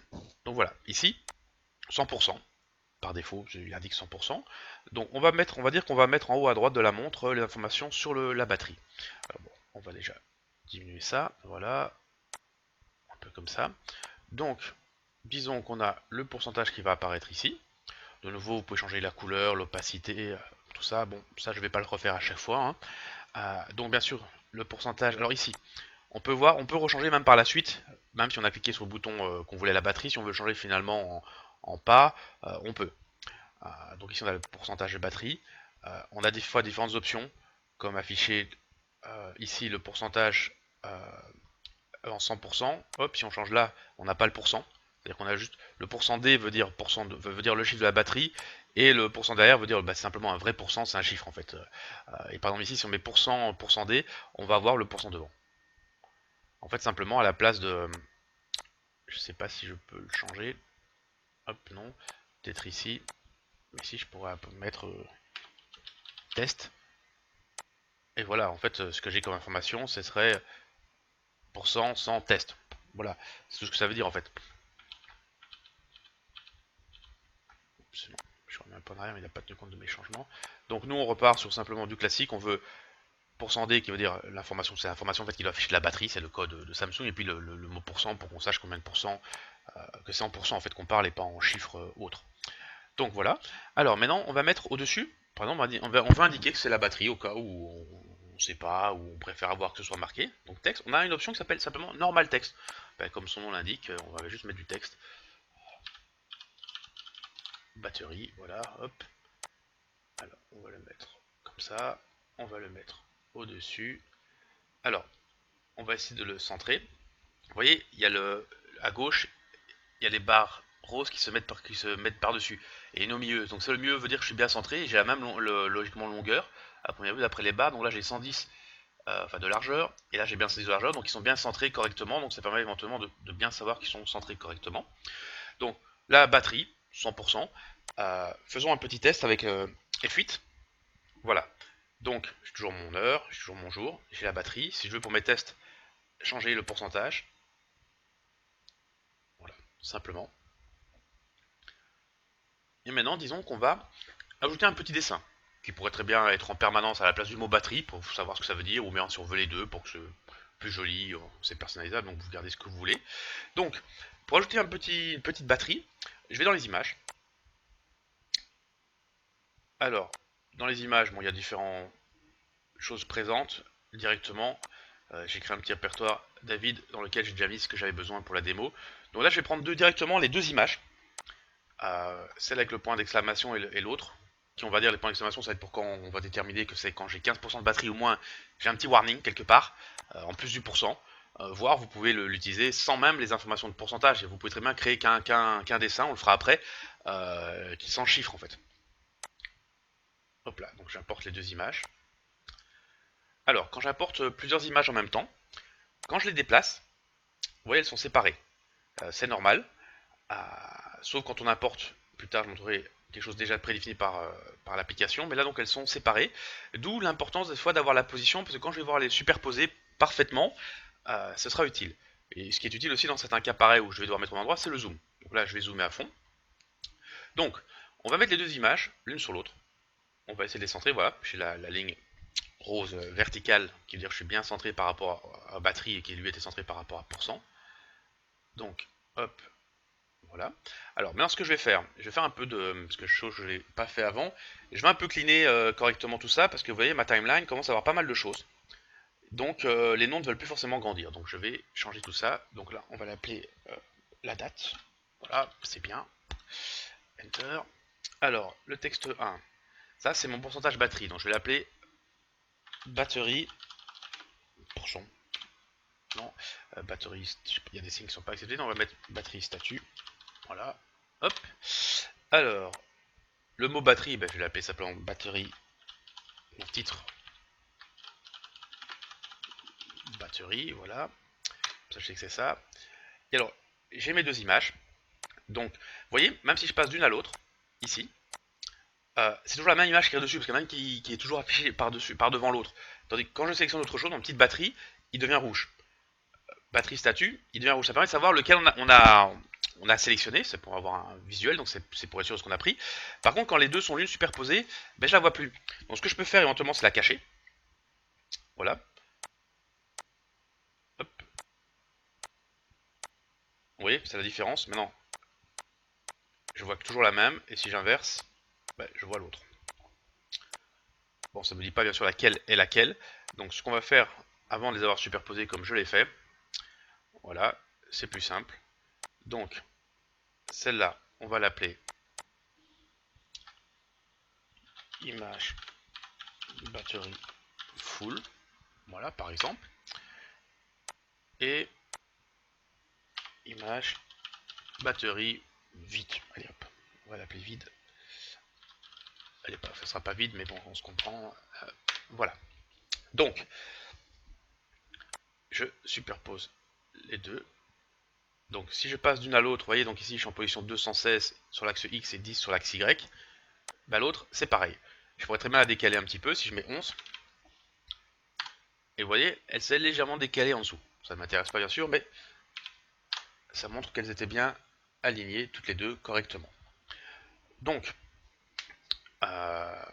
Donc voilà, ici, 100%. Par défaut, il indique 100%. Donc on va dire qu'on va mettre en haut à droite de la montre les informations sur la batterie. Alors bon, on va déjà diminuer ça. Voilà, un peu comme ça. Donc, disons qu'on a le pourcentage qui va apparaître ici. De nouveau, vous pouvez changer la couleur, l'opacité, tout ça. Bon, ça, je ne vais pas le refaire à chaque fois, hein. Donc, bien sûr, le pourcentage. Alors ici, on peut voir, on peut rechanger même par la suite, même si on a cliqué sur le bouton qu'on voulait la batterie. Si on veut le changer finalement en pas, on peut. Donc ici, on a le pourcentage de batterie. On a des fois différentes options, comme afficher ici le pourcentage en 100%. Hop, si on change là, on n'a pas le pourcent. C'est-à-dire qu'on a juste le pourcent D veut dire, veut dire le chiffre de la batterie, et le pourcent derrière veut dire bah, c'est simplement un vrai pourcent, c'est un chiffre en fait. Et par exemple ici, si on met pourcent D, on va avoir le pourcent devant. En fait, simplement à la place de... Je sais pas si je peux le changer. Hop, non. Peut-être ici. Mais ici, je pourrais mettre test. Et voilà, en fait, ce que j'ai comme information, ce serait pourcent sans test. Voilà, c'est tout ce que ça veut dire en fait. Je reviens un peu en arrière, mais il n'a pas tenu compte de mes changements. Donc nous, on repart sur simplement du classique. On veut pourcent %D qui veut dire l'information, c'est l'information en fait qui doit afficher la batterie, c'est le code de Samsung, et puis le mot pourcent pour qu'on sache combien de pourcents, que c'est en pourcent en fait qu'on parle et pas en chiffres autres. Donc voilà. Alors maintenant, on va mettre au-dessus, par exemple, on va indiquer que c'est la batterie au cas où on ne sait pas, ou on préfère avoir que ce soit marqué. Donc texte, on a une option qui s'appelle simplement normal text. Ben, comme son nom l'indique, on va juste mettre du texte. Batterie, voilà, hop. Alors, on va le mettre comme ça. On va le mettre au-dessus. Alors, on va essayer de le centrer. Vous voyez, il y a à gauche, il y a les barres roses qui se mettent par-dessus. Et une au milieu. Donc ça, le milieu veut dire que je suis bien centré. J'ai la même logiquement longueur à première vue d'après les barres. Donc là, j'ai 110 enfin de largeur. Et là, j'ai bien 110 de largeur. Donc ils sont bien centrés correctement. Donc ça permet éventuellement de bien savoir qu'ils sont centrés correctement. Donc la batterie, 100%. Faisons un petit test avec F8. Voilà. Donc j'ai toujours mon heure, j'ai toujours mon jour, j'ai la batterie. Si je veux pour mes tests changer le pourcentage, voilà, simplement. Et maintenant, disons qu'on va ajouter un petit dessin qui pourrait très bien être en permanence à la place du mot batterie pour savoir ce que ça veut dire, ou bien si on veut les deux pour que c'est plus joli, c'est personnalisable, donc vous gardez ce que vous voulez. Donc, pour ajouter une petite batterie, je vais dans les images. Alors, dans les images, bon, il y a différentes choses présentes directement. J'ai créé un petit répertoire David dans lequel j'ai déjà mis ce que j'avais besoin pour la démo. Donc là, je vais prendre directement les deux images. Celle avec le point d'exclamation et l'autre. Qui on va dire les points d'exclamation, ça va être pour quand on va déterminer que c'est quand j'ai 15% de batterie ou moins, j'ai un petit warning quelque part, en plus du pourcent. Voire vous pouvez l'utiliser sans même les informations de pourcentage. Et vous pouvez très bien créer qu'un dessin, on le fera après, qui s'en chiffre en fait. Hop là, donc j'importe les deux images. Alors, quand j'importe plusieurs images en même temps, quand je les déplace, vous voyez, elles sont séparées. C'est normal. Sauf quand on importe, plus tard je montrerai quelque chose déjà prédéfini par l'application, mais là donc elles sont séparées, d'où l'importance des fois d'avoir la position, parce que quand je vais voir les superposer parfaitement, ce sera utile. Et ce qui est utile aussi dans certains cas pareils où je vais devoir mettre au même endroit, c'est le zoom. Donc là je vais zoomer à fond. Donc on va mettre les deux images l'une sur l'autre, on va essayer de les centrer, voilà, j'ai la ligne rose verticale qui veut dire que je suis bien centré par rapport à batterie et qui lui était centré par rapport à pourcent. Donc hop, voilà. Alors maintenant ce que je vais faire un peu de... parce que chose que je n'ai pas fait avant, je vais un peu cleaner correctement tout ça, parce que vous voyez ma timeline commence à avoir pas mal de choses. Donc les noms ne veulent plus forcément grandir, donc je vais changer tout ça. Donc là on va l'appeler la date, voilà, c'est bien. Enter. Alors, le texte 1, ça c'est mon pourcentage batterie, donc je vais l'appeler batterie pourcent. Non, batterie, il y a des signes qui ne sont pas acceptés, donc on va mettre batterie statut. Voilà, hop. Alors, le mot batterie, ben, je vais l'appeler simplement batterie, mon titre, batterie, voilà. Ça, je sais que c'est ça. Et alors, j'ai mes deux images. Donc, vous voyez, même si je passe d'une à l'autre, ici, c'est toujours la même image qui est dessus, parce qu'il y en a une qui est toujours affichée par-dessus, par devant l'autre. Tandis que quand je sélectionne autre chose, dans une petite batterie, il devient rouge. Batterie statut, il devient rouge. Ça permet de savoir lequel on a sélectionné, c'est pour avoir un visuel, donc c'est pour être sûr de ce qu'on a pris. Par contre, quand les deux sont l'une superposée, ben, je la vois plus. Donc ce que je peux faire éventuellement, c'est la cacher. Voilà. Hop. Vous voyez, c'est la différence. Maintenant, je vois toujours la même, et si j'inverse, ben, je vois l'autre. Bon, ça ne me dit pas bien sûr laquelle est laquelle. Donc ce qu'on va faire, avant de les avoir superposés comme je l'ai fait, voilà, c'est plus simple. Donc, celle-là, on va l'appeler image batterie full. Voilà, par exemple. Et image batterie vide. Allez hop, on va l'appeler vide. Elle est pas, ça sera pas vide, mais bon, on se comprend. Voilà. Donc, je superpose les deux. Donc, si je passe d'une à l'autre, vous voyez, donc ici, je suis en position 216 sur l'axe X et 10 sur l'axe Y. Bah, l'autre, c'est pareil. Je pourrais très bien la décaler un petit peu si je mets 11. Et vous voyez, elle s'est légèrement décalée en dessous. Ça ne m'intéresse pas bien sûr, mais ça montre qu'elles étaient bien alignées toutes les deux correctement. Donc,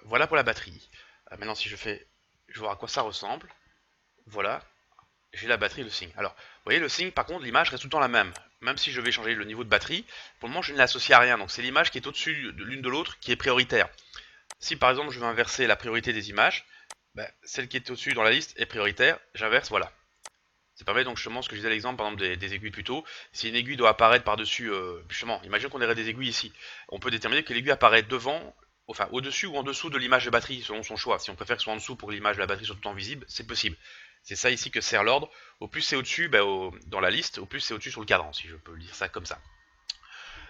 voilà pour la batterie. Maintenant, si je fais, je vois à quoi ça ressemble. Voilà, j'ai la batterie, le signe. Alors, vous voyez, le signe, par contre, l'image reste tout le temps la même. Même si je vais changer le niveau de batterie, pour le moment, je ne l'associe à rien. Donc, c'est l'image qui est au-dessus de l'une de l'autre qui est prioritaire. Si, par exemple, je veux inverser la priorité des images, ben, celle qui est au-dessus dans la liste est prioritaire. J'inverse, voilà. Ça permet donc justement ce que je disais à l'exemple, par exemple, des aiguilles plus tôt. Si une aiguille doit apparaître par-dessus, justement, imagine qu'on aurait des aiguilles ici. On peut déterminer que l'aiguille apparaît devant, enfin au-dessus ou en dessous de l'image de batterie, selon son choix. Si on préfère que ce soit en dessous pour que l'image de la batterie soit tout le temps visible, c'est possible. C'est ça ici que sert l'ordre. Au plus c'est au-dessus, ben, dans la liste, au plus c'est au-dessus sur le cadran, si je peux dire ça comme ça.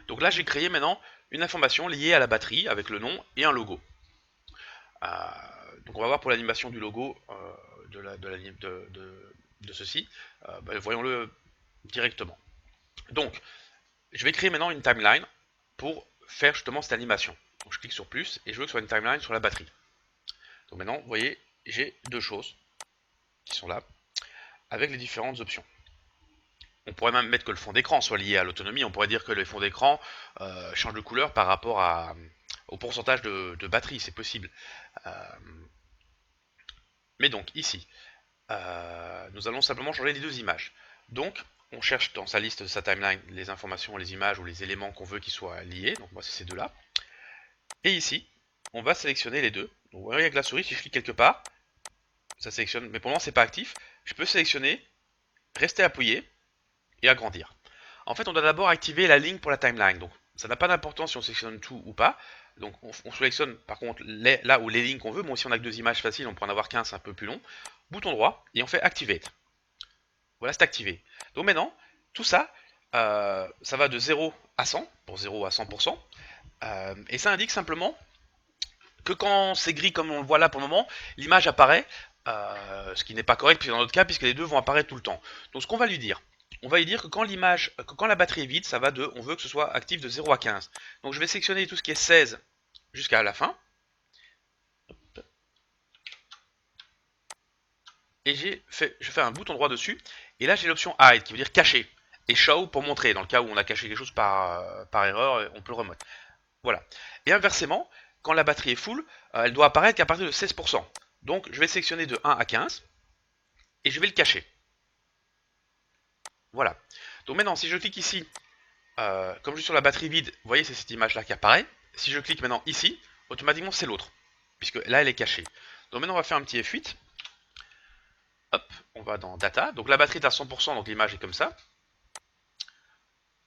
Donc là, j'ai créé maintenant une information liée à la batterie avec le nom et un logo. Euh, donc on va voir pour l'animation du logo de ceci. Ben, voyons-le directement. Donc, je vais créer maintenant une timeline pour faire justement cette animation. Donc, je clique sur plus et je veux que ce soit une timeline sur la batterie. Donc maintenant, vous voyez, j'ai deux choses qui sont là avec les différentes options. On pourrait même mettre que le fond d'écran soit lié à l'autonomie. On pourrait dire que le fond d'écran change de couleur par rapport au pourcentage de batterie. C'est possible. Euh, mais donc ici, nous allons simplement changer les deux images. Donc, on cherche dans sa liste de sa timeline les informations, les images ou les éléments qu'on veut qu'ils soient liés. Donc moi, c'est ces deux-là. Et ici, on va sélectionner les deux. Donc vous voyez avec la souris, si je clique quelque part, ça sélectionne, mais pour le moment, c'est pas actif. Je peux sélectionner, rester appuyé et agrandir. En fait, on doit d'abord activer la ligne pour la timeline. Donc, ça n'a pas d'importance si on sélectionne tout ou pas. Donc, on sélectionne par contre là où les lignes qu'on veut. Bon, si on a que deux images faciles, on peut en avoir qu'un, c'est un peu plus long. Bouton droit et on fait Activate. Voilà, c'est activé. Donc maintenant, tout ça, ça va de 0 à 100, pour 0 à 100%. Et ça indique simplement que quand c'est gris comme on le voit là pour le moment, l'image apparaît, ce qui n'est pas correct dans notre cas, puisque les deux vont apparaître tout le temps. Donc ce qu'on va lui dire, on va lui dire que quand la batterie est vide, ça va on veut que ce soit actif de 0 à 15. Donc je vais sélectionner tout ce qui est 16 jusqu'à la fin. Et je fais un bouton droit dessus. Et là j'ai l'option hide qui veut dire cacher. Et show pour montrer, dans le cas où on a caché quelque chose par erreur, on peut le remettre. Voilà. Et inversement, quand la batterie est full, elle doit apparaître qu'à partir de 16%. Donc je vais sélectionner de 1 à 15 et je vais le cacher. Voilà. Donc maintenant, si je clique ici, comme je suis sur la batterie vide, vous voyez, c'est cette image-là qui apparaît. Si je clique maintenant ici, automatiquement c'est l'autre, puisque là elle est cachée. Donc maintenant on va faire un petit F8. Hop, on va dans Data. Donc la batterie est à 100%, donc l'image est comme ça.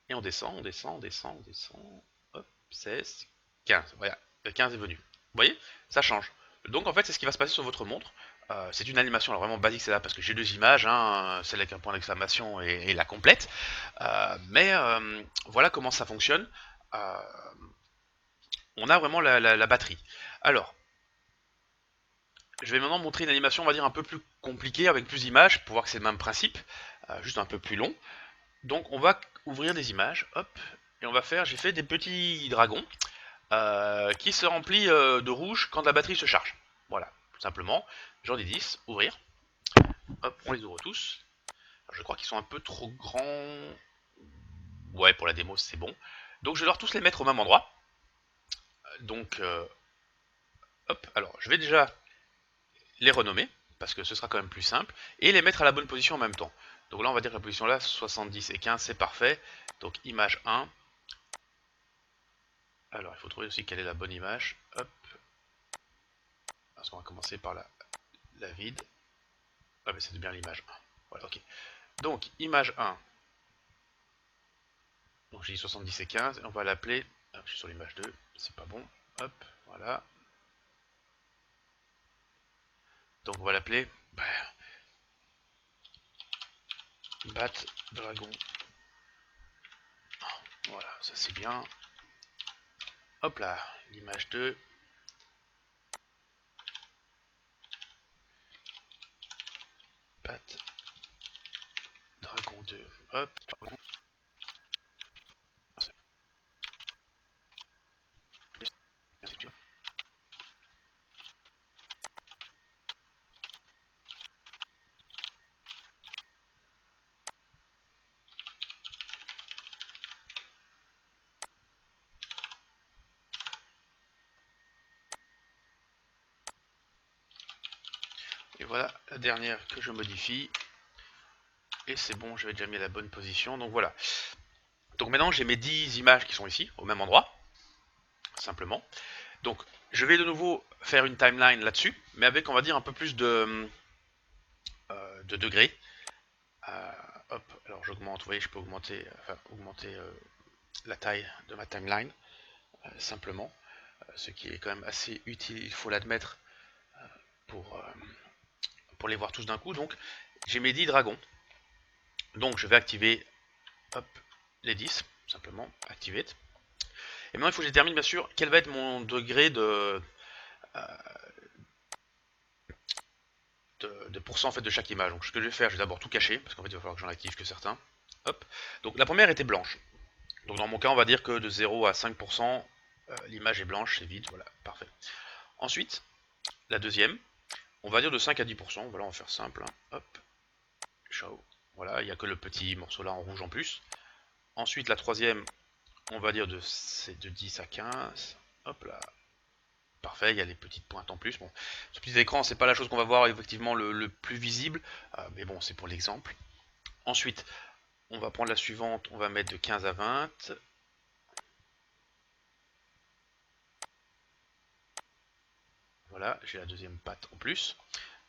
Et on descend, on descend, on descend, on descend. hop, 16, 15. Voilà, le 15 est venu. Vous voyez, ça change. Donc en fait, c'est ce qui va se passer sur votre montre. C'est une animation alors vraiment basique, c'est là parce que j'ai deux images, hein, celle avec un point d'exclamation et la complète. Voilà comment ça fonctionne. Euh, on a vraiment la batterie. Alors, je vais maintenant montrer une animation, on va dire, un peu plus compliquée, avec plus d'images, pour voir que c'est le même principe, juste un peu plus long. Donc on va ouvrir des images, hop, et on va faire, j'ai fait des petits dragons, qui se remplissent de rouge quand la batterie se charge. Voilà, tout simplement. J'en ai 10, ouvrir, hop, on les ouvre tous. Alors, je crois qu'ils sont un peu trop grands. Ouais, pour la démo, c'est bon. Donc je vais devoir tous les mettre au même endroit. Donc, hop, alors je vais déjà les renommer, parce que ce sera quand même plus simple, et les mettre à la bonne position en même temps. Donc là, on va dire que la position là, 70 et 15, c'est parfait. Donc image 1. Alors, il faut trouver aussi quelle est la bonne image. Hop. Parce qu'on va commencer par la vide. Ah, mais c'est bien l'image 1. Voilà, ok. Donc, image 1. Donc, j'ai dit 70 et 15, et on va l'appeler. Je suis sur l'image 2, c'est pas bon. Hop, voilà. Donc, on va l'appeler Bat Dragon. Voilà, ça c'est bien. Hop là, l'image 2. Bat Dragon 2. Hop. Et voilà la dernière que je modifie. Et c'est bon, j'avais déjà mis à la bonne position. Donc voilà. Donc maintenant j'ai mes 10 images qui sont ici, au même endroit. Simplement. Donc je vais de nouveau faire une timeline là-dessus, mais avec on va dire un peu plus de degrés. Hop, alors j'augmente, vous voyez, je peux augmenter la taille de ma timeline, simplement. Ce qui est quand même assez utile, il faut l'admettre, pour, pour les voir tous d'un coup. Donc j'ai mes 10 dragons. Donc je vais activer, hop, les 10, simplement, activate. Et maintenant il faut que je détermine bien sûr quel va être mon degré de pourcent en fait de chaque image. Donc ce que je vais faire, je vais d'abord tout cacher, parce qu'en fait il va falloir que j'en active que certains. Hop. Donc la première était blanche. Donc dans mon cas on va dire que de 0 à 5%, l'image est blanche, c'est vide, voilà, parfait. Ensuite, la deuxième, on va dire de 5 à 10%, voilà, on va faire simple, hein. Hop, ciao. Voilà, il n'y a que le petit morceau là en rouge en plus. Ensuite la troisième, on va dire c'est de 10 à 15. Hop là, parfait, il y a les petites pointes en plus. Bon, ce petit écran, c'est pas la chose qu'on va voir effectivement le plus visible, mais bon, c'est pour l'exemple. Ensuite, on va prendre la suivante, on va mettre de 15 à 20. Voilà, j'ai la deuxième patte en plus.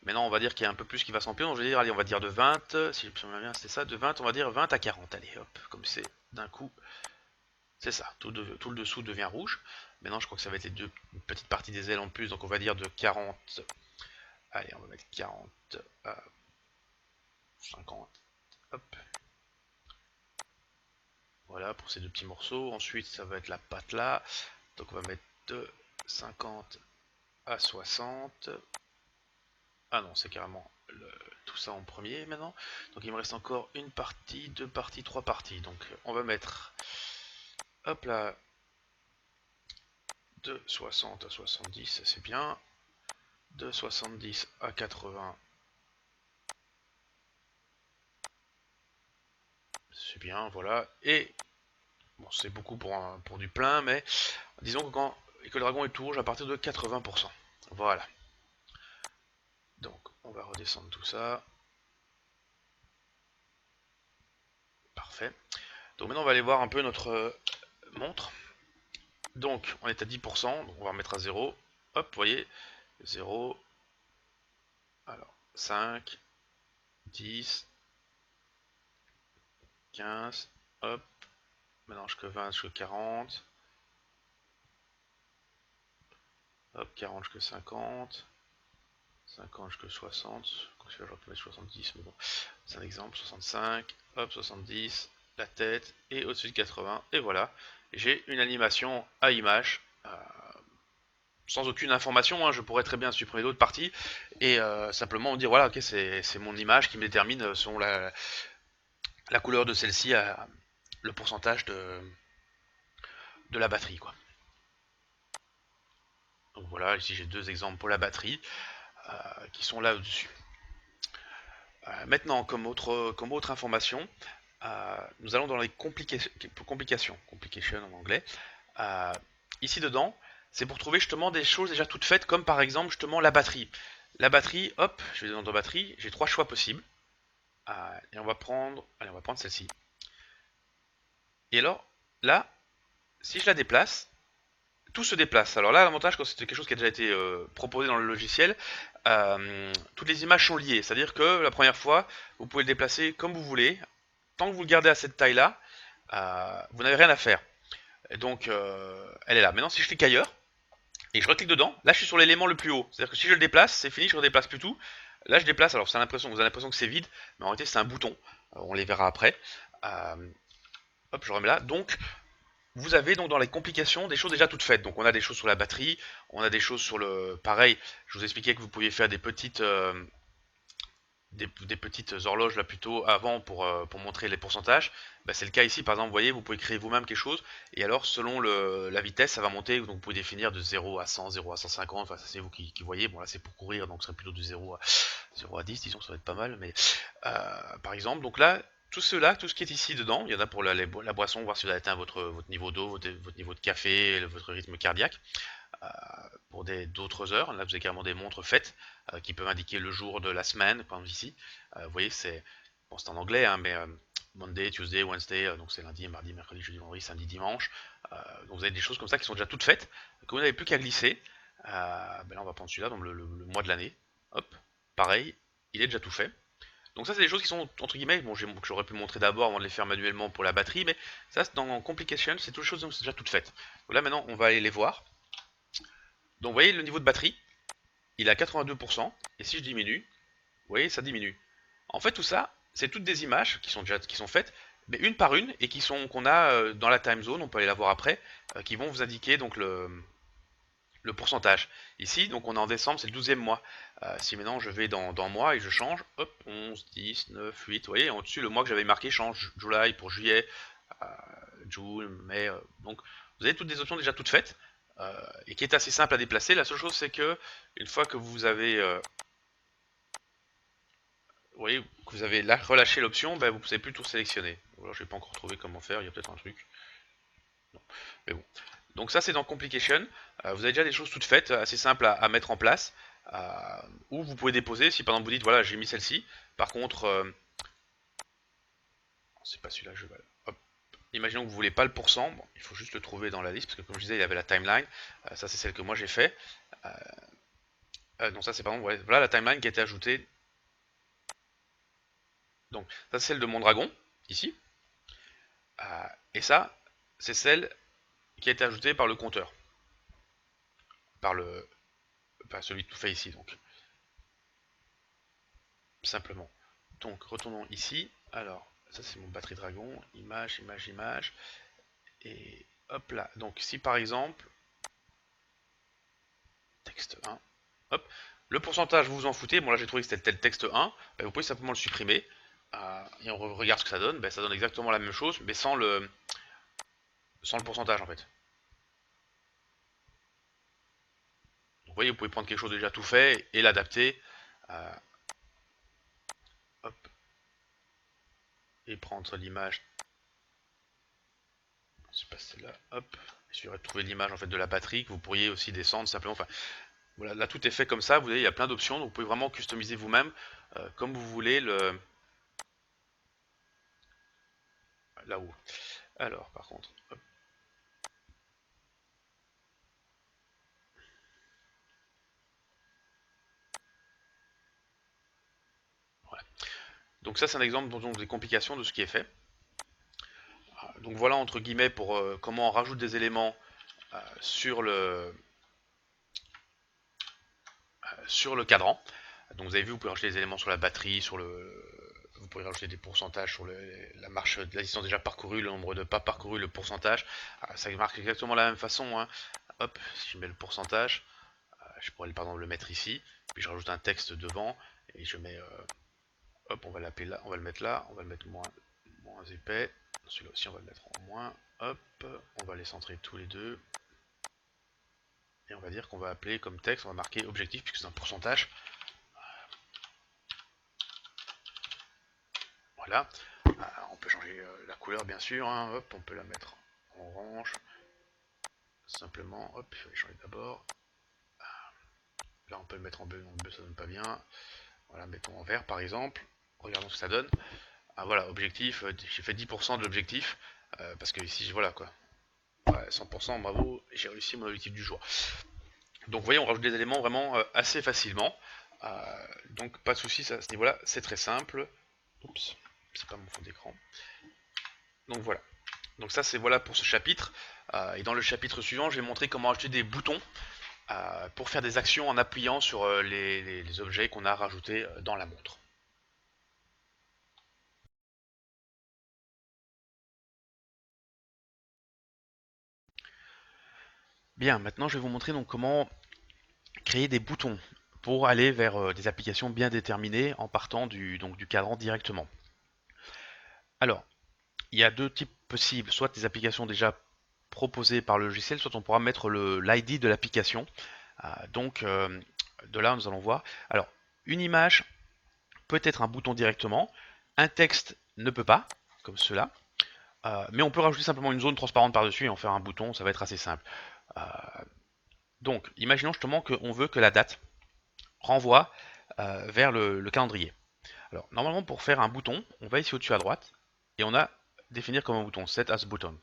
Maintenant, on va dire qu'il y a un peu plus qui va s'empiler. Donc, je vais dire, allez, on va dire de 20. Si je me souviens bien, c'était ça. De 20, on va dire 20 à 40. Allez, hop, comme c'est d'un coup. C'est ça, tout le dessous devient rouge. Maintenant, je crois que ça va être les deux petites parties des ailes en plus. Donc, on va dire de 40. Allez, on va mettre 40 à 50. Hop. Voilà, pour ces deux petits morceaux. Ensuite, ça va être la patte là. Donc, on va mettre de 50 à 60. Ah non, c'est carrément tout ça en premier maintenant. Donc il me reste encore une partie, deux parties, trois parties. Donc on va mettre, hop là, de 60 à 70, c'est bien. De 70 à 80, c'est bien, voilà. Et, bon, c'est beaucoup pour du plein, mais disons que quand que le dragon est tout rouge à partir de 80%. Voilà. Donc on va redescendre tout ça. Parfait. Donc maintenant on va aller voir un peu notre montre. Donc on est à 10%, donc on va remettre à 0. Hop, vous voyez, 0. Alors, 5, 10, 15, hop. Maintenant jusqu'à 20, jusqu'à 40. Hop, 40 jusqu'à 50. 50 jusqu'à 60. Quand je vais mettre 70, mais bon, c'est un exemple. 65. Hop, 70. La tête. Et au-dessus de 80. Et voilà. J'ai une animation à image. Sans aucune information, hein, je pourrais très bien supprimer d'autres parties et simplement dire voilà, ok, c'est mon image qui me détermine selon la couleur de celle-ci, le pourcentage de la batterie, quoi. Donc voilà, ici j'ai deux exemples pour la batterie qui sont là au-dessus. Maintenant, comme autre information, nous allons dans les complications en anglais. Euh, Ici dedans, c'est pour trouver justement des choses déjà toutes faites, comme par exemple justement la batterie. La batterie, hop, je vais dans batterie, j'ai trois choix possibles. Et allez, on va prendre celle-ci. Et alors, là, si je la déplace, tout se déplace. Alors là, l'avantage, quand c'est quelque chose qui a déjà été proposé dans le logiciel, toutes les images sont liées. C'est-à-dire que la première fois, vous pouvez le déplacer comme vous voulez. Tant que vous le gardez à cette taille-là, vous n'avez rien à faire. Et donc, elle est là. Maintenant, si je clique ailleurs, et je reclique dedans, là je suis sur l'élément le plus haut. C'est-à-dire que si je le déplace, c'est fini, je ne redéplace plus tout. Là je déplace, alors vous avez l'impression que c'est vide, mais en réalité c'est un bouton. On les verra après. Euh, Hop, je remets là. Donc vous avez donc dans les complications des choses déjà toutes faites. Donc on a des choses sur la batterie, on a des choses sur le. Pareil, je vous expliquais que vous pouviez faire des petites. Des petites horloges là plutôt avant pour montrer les pourcentages. Bah, c'est le cas ici, par exemple, vous voyez, vous pouvez créer vous-même quelque chose, et alors selon la vitesse, ça va monter, donc vous pouvez définir de 0 à 100, 0 à 150, enfin ça c'est vous qui voyez, bon là c'est pour courir, donc ce serait plutôt de 0 à 10, disons, ça va être pas mal, mais par exemple, donc là, tout ce qui est ici dedans, il y en a pour la boisson, voir si vous avez atteint votre niveau d'eau, votre niveau de café, votre rythme cardiaque, euh, pour d'autres heures. Là, vous avez carrément des montres faites qui peuvent indiquer le jour de la semaine, par exemple ici. Vous voyez, c'est en anglais, hein, mais Monday, Tuesday, Wednesday, donc c'est lundi, mardi, mercredi, jeudi, vendredi, samedi, dimanche. Donc vous avez des choses comme ça qui sont déjà toutes faites, que vous n'avez plus qu'à glisser. Ben là, on va prendre celui-là, donc le mois de l'année. Hop, pareil, il est déjà tout fait. Donc ça, c'est des choses qui sont, entre guillemets, bon, que j'aurais pu montrer d'abord avant de les faire manuellement pour la batterie, mais ça, dans Complication, c'est toutes les choses qui sont déjà toutes faites. Donc là, maintenant, on va aller les voir. Donc vous voyez le niveau de batterie, il est à 82%, et si je diminue, vous voyez, ça diminue. En fait, tout ça, c'est toutes des images qui sont faites, mais une par une, et qu'on a dans la time zone, on peut aller la voir après, qui vont vous indiquer donc le pourcentage. Ici, donc on est en décembre, c'est le 12e mois. Si maintenant je vais dans mois et je change, hop, 11, 10, 9, 8, vous voyez, en dessus le mois que j'avais marqué change, July pour juillet, June, mai, donc vous avez toutes des options déjà toutes faites, et qui est assez simple à déplacer. La seule chose c'est que, une fois que vous avez vous voyez, que vous avez relâché l'option, ben, vous ne savez plus tout sélectionner. Alors, je n'ai pas encore trouvé comment faire, il y a peut-être un truc. Non. Mais bon. Donc ça c'est dans Complication. Vous avez déjà des choses toutes faites, assez simples à mettre en place. Ou vous pouvez déposer, si par exemple vous dites voilà j'ai mis celle-ci. Par contre, c'est pas celui-là, je vais. Hop. Imaginons que vous voulez pas le pourcent, bon, il faut juste le trouver dans la liste, parce que comme je disais, il y avait la timeline. Ça c'est celle que moi j'ai fait. Donc ça c'est par exemple, voilà la timeline qui a été ajoutée. Donc ça c'est celle de mon dragon, ici. Et ça, c'est celle qui a été ajoutée par le compteur. Par le. Enfin, celui tout fait ici, donc. Simplement. Donc, retournons ici. Alors, ça c'est mon batterie dragon. Image, image, image. Et hop là. Donc, si par exemple. Texte 1. Hop. Le pourcentage, vous vous en foutez. Bon, là j'ai trouvé que c'était le texte 1. Ben, vous pouvez simplement le supprimer. Et on regarde ce que ça donne. Ben, ça donne exactement la même chose, mais sans le pourcentage en fait. Donc, vous voyez, vous pouvez prendre quelque chose de déjà tout fait et l'adapter. Euh, hop. Et prendre l'image. C'est pas celle-là. Hop. Il suffirait de trouver l'image en fait de la batterie que vous pourriez aussi descendre simplement. Enfin, voilà, là tout est fait comme ça. Vous voyez, il y a plein d'options. Donc vous pouvez vraiment customiser vous-même comme vous voulez là-haut. Alors, par contre, hop, voilà. Donc ça, c'est un exemple donc, des complications de ce qui est fait. Donc voilà entre guillemets pour comment on rajoute des éléments sur sur le cadran. Donc vous avez vu, vous pouvez rajouter des éléments sur la batterie, vous pouvez rajouter des pourcentages sur la marche de la distance déjà parcourue, le nombre de pas parcourus, le pourcentage. Ça marque exactement la même façon, hein. Hop, si je mets le pourcentage, je pourrais par exemple le mettre ici, puis je rajoute un texte devant, et je mets, hop, on va l'appeler là, on va le mettre là, on va le mettre moins épais, celui-là aussi on va le mettre en moins, hop, on va les centrer tous les deux, et on va dire qu'on va appeler comme texte, on va marquer objectif, puisque c'est un pourcentage. Voilà. On peut changer la couleur bien sûr, hein. Hop, on peut la mettre en orange. Simplement, hop, il faut les changer d'abord. Là on peut le mettre en bleu, en bleu ça donne pas bien. Voilà, mettons en vert par exemple. Regardons ce que ça donne. Ah voilà, objectif, j'ai fait 10% de l'objectif. Parce que ici, voilà quoi. Ouais, 100%, bravo, j'ai réussi mon objectif du jour. Donc vous voyez, on rajoute des éléments vraiment assez facilement. Donc pas de soucis à ce niveau-là, c'est très simple. Oups, c'est pas mon fond d'écran. Donc voilà. Donc ça c'est voilà pour ce chapitre. Et dans le chapitre suivant, je vais montrer comment ajouter des boutons pour faire des actions en appuyant sur les objets qu'on a rajoutés dans la montre. Bien, maintenant je vais vous montrer donc comment créer des boutons pour aller vers des applications bien déterminées en partant du cadran directement. Alors, il y a deux types possibles, soit des applications déjà proposées par le logiciel, soit on pourra mettre l'ID de l'application. De là, nous allons voir. Alors, une image peut être un bouton directement, un texte ne peut pas, comme cela, mais on peut rajouter simplement une zone transparente par-dessus et en faire un bouton, ça va être assez simple. Euh, donc, imaginons justement qu'on veut que la date renvoie vers le calendrier. Alors, normalement, pour faire un bouton, on va ici au-dessus à droite, et on a définir comme un bouton, set as button.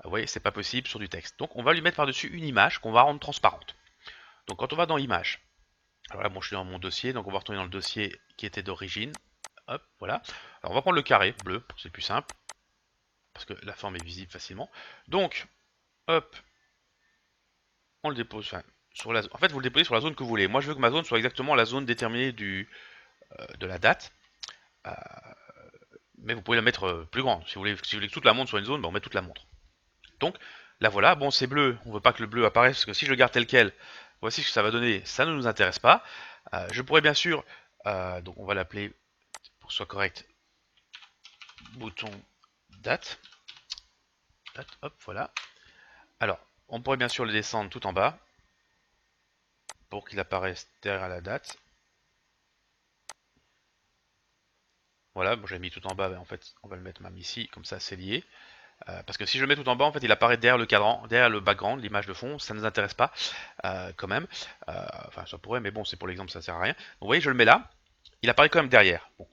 Vous voyez, c'est pas possible sur du texte. Donc, on va lui mettre par-dessus une image qu'on va rendre transparente. Donc, quand on va dans Image, alors là, bon, je suis dans mon dossier, donc on va retourner dans le dossier qui était d'origine. Hop, voilà. Alors, on va prendre le carré bleu, c'est plus simple, parce que la forme est visible facilement. Donc, hop, on le dépose, enfin, sur la, en fait, vous le déposez sur la zone que vous voulez. Moi, je veux que ma zone soit exactement la zone déterminée de la date. Euh, mais vous pouvez la mettre plus grande. Si vous voulez que toute la montre soit une zone, ben on met toute la montre. Donc, là voilà, bon c'est bleu, on veut pas que le bleu apparaisse, parce que si je le garde tel quel, voici ce que ça va donner, ça ne nous intéresse pas. Je pourrais bien sûr, donc on va l'appeler, pour que ce soit correct, bouton date. Date, hop, voilà. Alors, on pourrait bien sûr le descendre tout en bas, pour qu'il apparaisse derrière la date. Voilà, bon, j'avais mis tout en bas, en fait, on va le mettre même ici, comme ça c'est lié. Parce que si je le mets tout en bas, en fait, il apparaît derrière le cadran, derrière le background, l'image de fond, ça ne nous intéresse pas, quand même. Enfin, ça pourrait, mais bon, c'est pour l'exemple, ça sert à rien. Donc, vous voyez, je le mets là, il apparaît quand même derrière. Bon,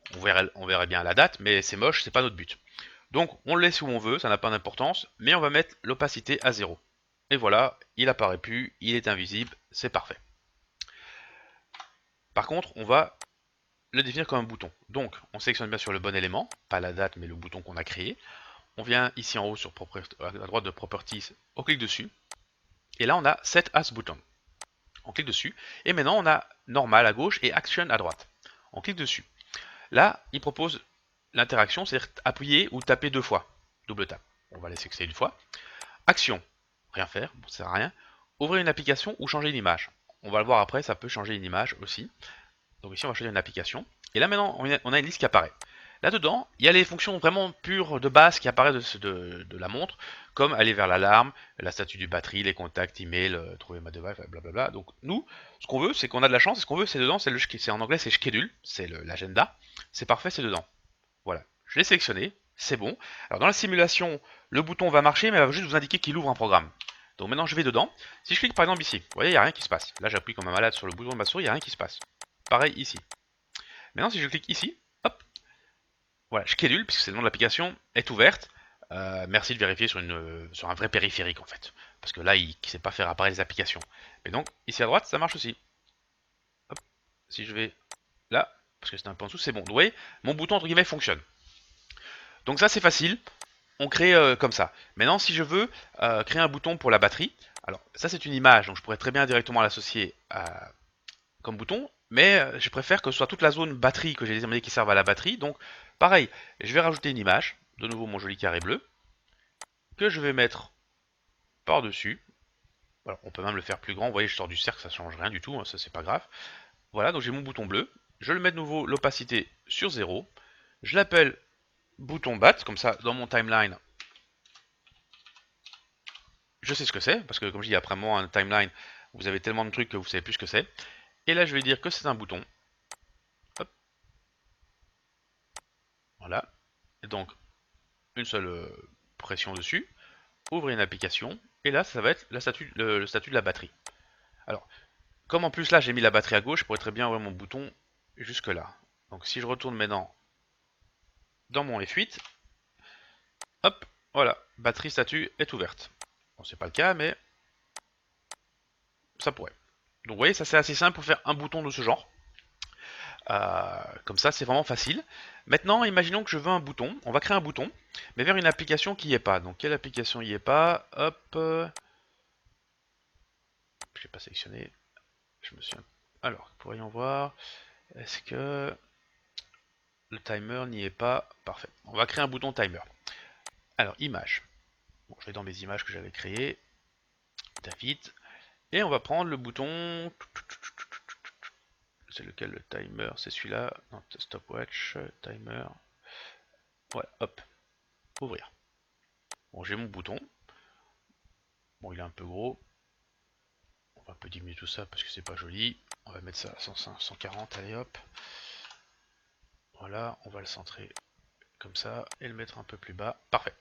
on verrait bien la date, mais c'est moche, c'est pas notre but. Donc, on le laisse où on veut, ça n'a pas d'importance, mais on va mettre l'opacité à 0. Et voilà, il apparaît plus, il est invisible, c'est parfait. Par contre, on va le définir comme un bouton. Donc, on sélectionne bien sûr le bon élément, pas la date, mais le bouton qu'on a créé. On vient ici en haut sur à droite de Properties, on clique dessus, et là on a Set as Button. On clique dessus, et maintenant on a Normal à gauche et Action à droite. On clique dessus. Là, il propose l'interaction, c'est-à-dire appuyer ou taper deux fois. Double tap. On va laisser que c'est une fois. Action, rien faire, bon, ça sert à rien. Ouvrir une application ou changer une image. On va le voir après, ça peut changer une image aussi. Donc ici on va choisir une application. Et là maintenant on a une liste qui apparaît. Là-dedans, il y a les fonctions vraiment pures de base qui apparaissent de la montre, comme aller vers l'alarme, la statut du batterie, les contacts, email, trouver ma device, blablabla. Donc nous, ce qu'on veut, c'est qu'on a de la chance, et ce qu'on veut, c'est dedans, c'est en anglais, c'est schedule, c'est l'agenda. C'est parfait, c'est dedans. Voilà, je l'ai sélectionné, c'est bon. Alors dans la simulation, le bouton va marcher, mais il va juste vous indiquer qu'il ouvre un programme. Donc maintenant, je vais dedans. Si je clique par exemple ici, vous voyez, il n'y a rien qui se passe. Là, j'appuie comme un malade sur le bouton de ma souris, il n'y a rien qui se passe. Pareil ici. Maintenant, si je clique ici, hop, voilà, Schedule, puisque c'est le nom de l'application, est ouverte. Merci de vérifier sur un vrai périphérique en fait. Parce que là, il ne sait pas faire apparaître les applications. Mais donc, ici à droite, ça marche aussi. Hop, si je vais là, parce que c'est un peu en dessous, c'est bon. Vous voyez, mon bouton entre guillemets fonctionne. Donc ça, c'est facile. On crée comme ça. Maintenant, si je veux créer un bouton pour la batterie, alors ça c'est une image, donc je pourrais très bien directement l'associer comme bouton, mais je préfère que ce soit toute la zone batterie que j'ai déterminé qui serve à la batterie. Donc pareil, je vais rajouter une image, de nouveau mon joli carré bleu, que je vais mettre par-dessus. Voilà, on peut même le faire plus grand, vous voyez je sors du cercle, ça change rien du tout, hein, ça c'est pas grave. Voilà, donc j'ai mon bouton bleu, je le mets de nouveau l'opacité sur 0, je l'appelle bouton bat, comme ça dans mon timeline, je sais ce que c'est, parce que comme je dis après moi un timeline, vous avez tellement de trucs que vous savez plus ce que c'est. Et là je vais dire que c'est un bouton. Hop, voilà. Et donc une seule pression dessus, ouvrir une application, et là ça va être le statut de la batterie. Alors, comme en plus là j'ai mis la batterie à gauche, je pourrais très bien ouvrir mon bouton jusque là. Donc si je retourne maintenant dans mon F8, hop, voilà, batterie statut est ouverte. Bon, c'est pas le cas, mais ça pourrait. Donc vous voyez, ça c'est assez simple pour faire un bouton de ce genre. Comme ça, c'est vraiment facile. Maintenant, imaginons que je veux un bouton. On va créer un bouton, mais vers une application qui n'y est pas. Donc, quelle application n'y est pas? Hop. Je n'ai pas sélectionné. Je me suis. Alors, pourrions voir. Est-ce que le timer n'y est pas? Parfait. On va créer un bouton timer. Alors, image. Bon, je vais dans mes images que j'avais créées. David. Et on va prendre le bouton. C'est lequel le timer? C'est celui-là. Non, stopwatch, timer. Ouais, hop. Ouvrir. Bon, j'ai mon bouton. Bon, il est un peu gros. On va un peu diminuer tout ça parce que c'est pas joli. On va mettre ça à 140, allez hop. Voilà, on va le centrer comme ça et le mettre un peu plus bas. Parfait.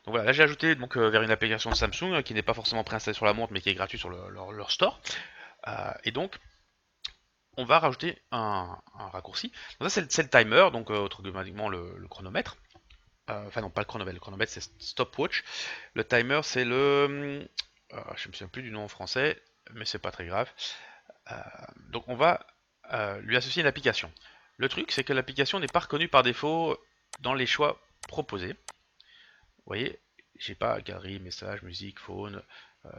Donc voilà, là j'ai ajouté donc, vers une application de Samsung qui n'est pas forcément préinstallée sur la montre mais qui est gratuite sur leur store. Et donc on va rajouter un raccourci. Donc ça c'est le timer, donc automatiquement le chronomètre. Enfin non, pas le chronomètre c'est stopwatch. Le timer c'est le... je me souviens plus du nom en français, mais c'est pas très grave. Euh, donc on va lui associer une application. Le truc, c'est que l'application n'est pas reconnue par défaut dans les choix proposés. Vous voyez, j'ai pas galerie, message, musique, phone,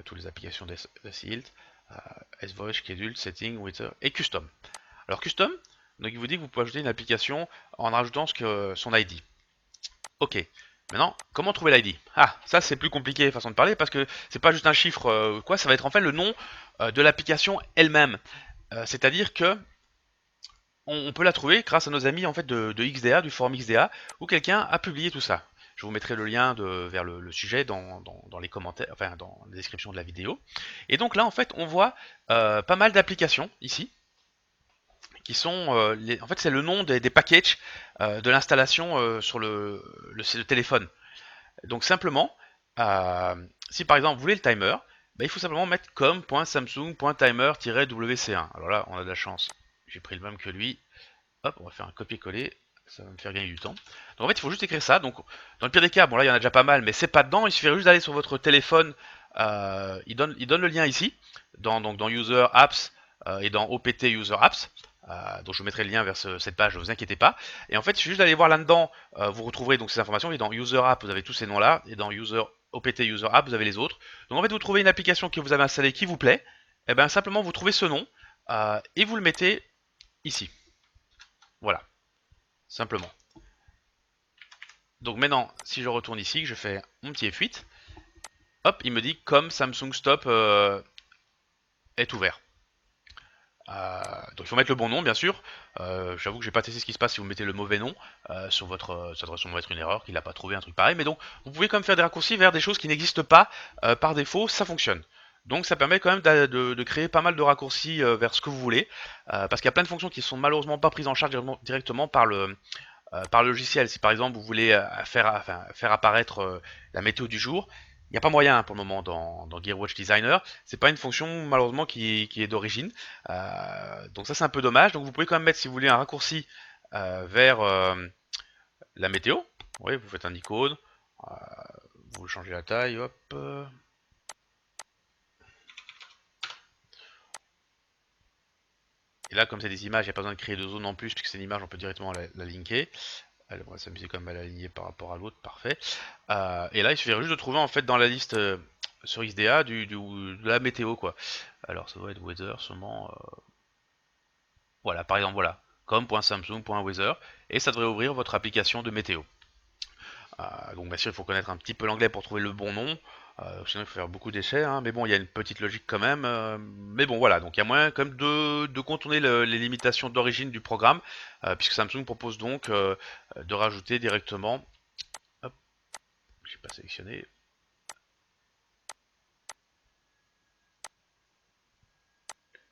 toutes les applications d'Asilt, S-Voice, Schedule, Setting, Waiter et Custom. Alors Custom, donc il vous dit que vous pouvez ajouter une application en rajoutant son ID. Ok. Maintenant, comment trouver l'ID? Ah, ça c'est plus compliqué façon de parler parce que c'est pas juste un chiffre quoi, ça va être en fait le nom de l'application elle-même. C'est-à-dire que on peut la trouver grâce à nos amis en fait de XDA, du forum XDA, où quelqu'un a publié tout ça. Je vous mettrai le lien vers le sujet dans les commentaires, enfin dans la description de la vidéo. Et donc là en fait on voit pas mal d'applications ici qui sont en fait c'est le nom des packages de l'installation sur le téléphone. Donc simplement, si par exemple vous voulez le timer, bah, il faut simplement mettre com.samsung.timer-wc1. Alors là, on a de la chance. J'ai pris le même que lui. Hop, on va faire un copier-coller. Ça va me faire gagner du temps. Donc en fait, il faut juste écrire ça. Donc dans le pire des cas, bon là, il y en a déjà pas mal, mais c'est pas dedans. Il suffit juste d'aller sur votre téléphone. Il donne le lien ici, dans User Apps et dans OPT User Apps. Donc je vous mettrai le lien vers cette page, ne vous inquiétez pas. Et en fait, il suffit juste d'aller voir là-dedans, vous retrouverez donc ces informations. Et dans User App, vous avez tous ces noms-là. Et dans OPT User App, vous avez les autres. Donc en fait, vous trouvez une application que vous avez installée qui vous plaît. Et bien simplement, vous trouvez ce nom et vous le mettez ici. Voilà, simplement. Donc maintenant, si je retourne ici, que je fais mon petit F8, hop, il me dit comme Samsung Stop est ouvert. Donc il faut mettre le bon nom, bien sûr. J'avoue que j'ai pas testé ce qui se passe si vous mettez le mauvais nom sur votre. Ça devrait sûrement être une erreur, qu'il n'a pas trouvé un truc pareil. Mais donc, vous pouvez quand même faire des raccourcis vers des choses qui n'existent pas par défaut, ça fonctionne. Donc ça permet quand même de créer pas mal de raccourcis vers ce que vous voulez, parce qu'il y a plein de fonctions qui sont malheureusement pas prises en charge directement par le logiciel. Si par exemple vous voulez faire apparaître la météo du jour, il n'y a pas moyen pour le moment dans GearWatch Designer. C'est pas une fonction malheureusement qui est d'origine. Donc ça c'est un peu dommage. Donc vous pouvez quand même mettre si vous voulez un raccourci vers la météo. Oui, vous faites un icône, euh, vous changez la taille, hop. Et là, comme c'est des images, il n'y a pas besoin de créer de zone en plus, puisque c'est une image, on peut directement la linker. Elle va s'amuser quand même à l'aligner par rapport à l'autre, parfait. Et là, il suffirait juste de trouver en fait dans la liste sur XDA de la météo quoi. Alors ça doit être weather sûrement. Voilà, par exemple, voilà, com.samsung.weather, et ça devrait ouvrir votre application de météo. Donc bien sûr, il faut connaître un petit peu l'anglais pour trouver le bon nom. Sinon, il faut faire beaucoup d'essais, hein. Mais bon, il y a une petite logique quand même. Mais bon, voilà. Donc il y a moyen quand même de contourner les limitations d'origine du programme, puisque Samsung propose donc de rajouter directement. Hop, j'ai pas sélectionné.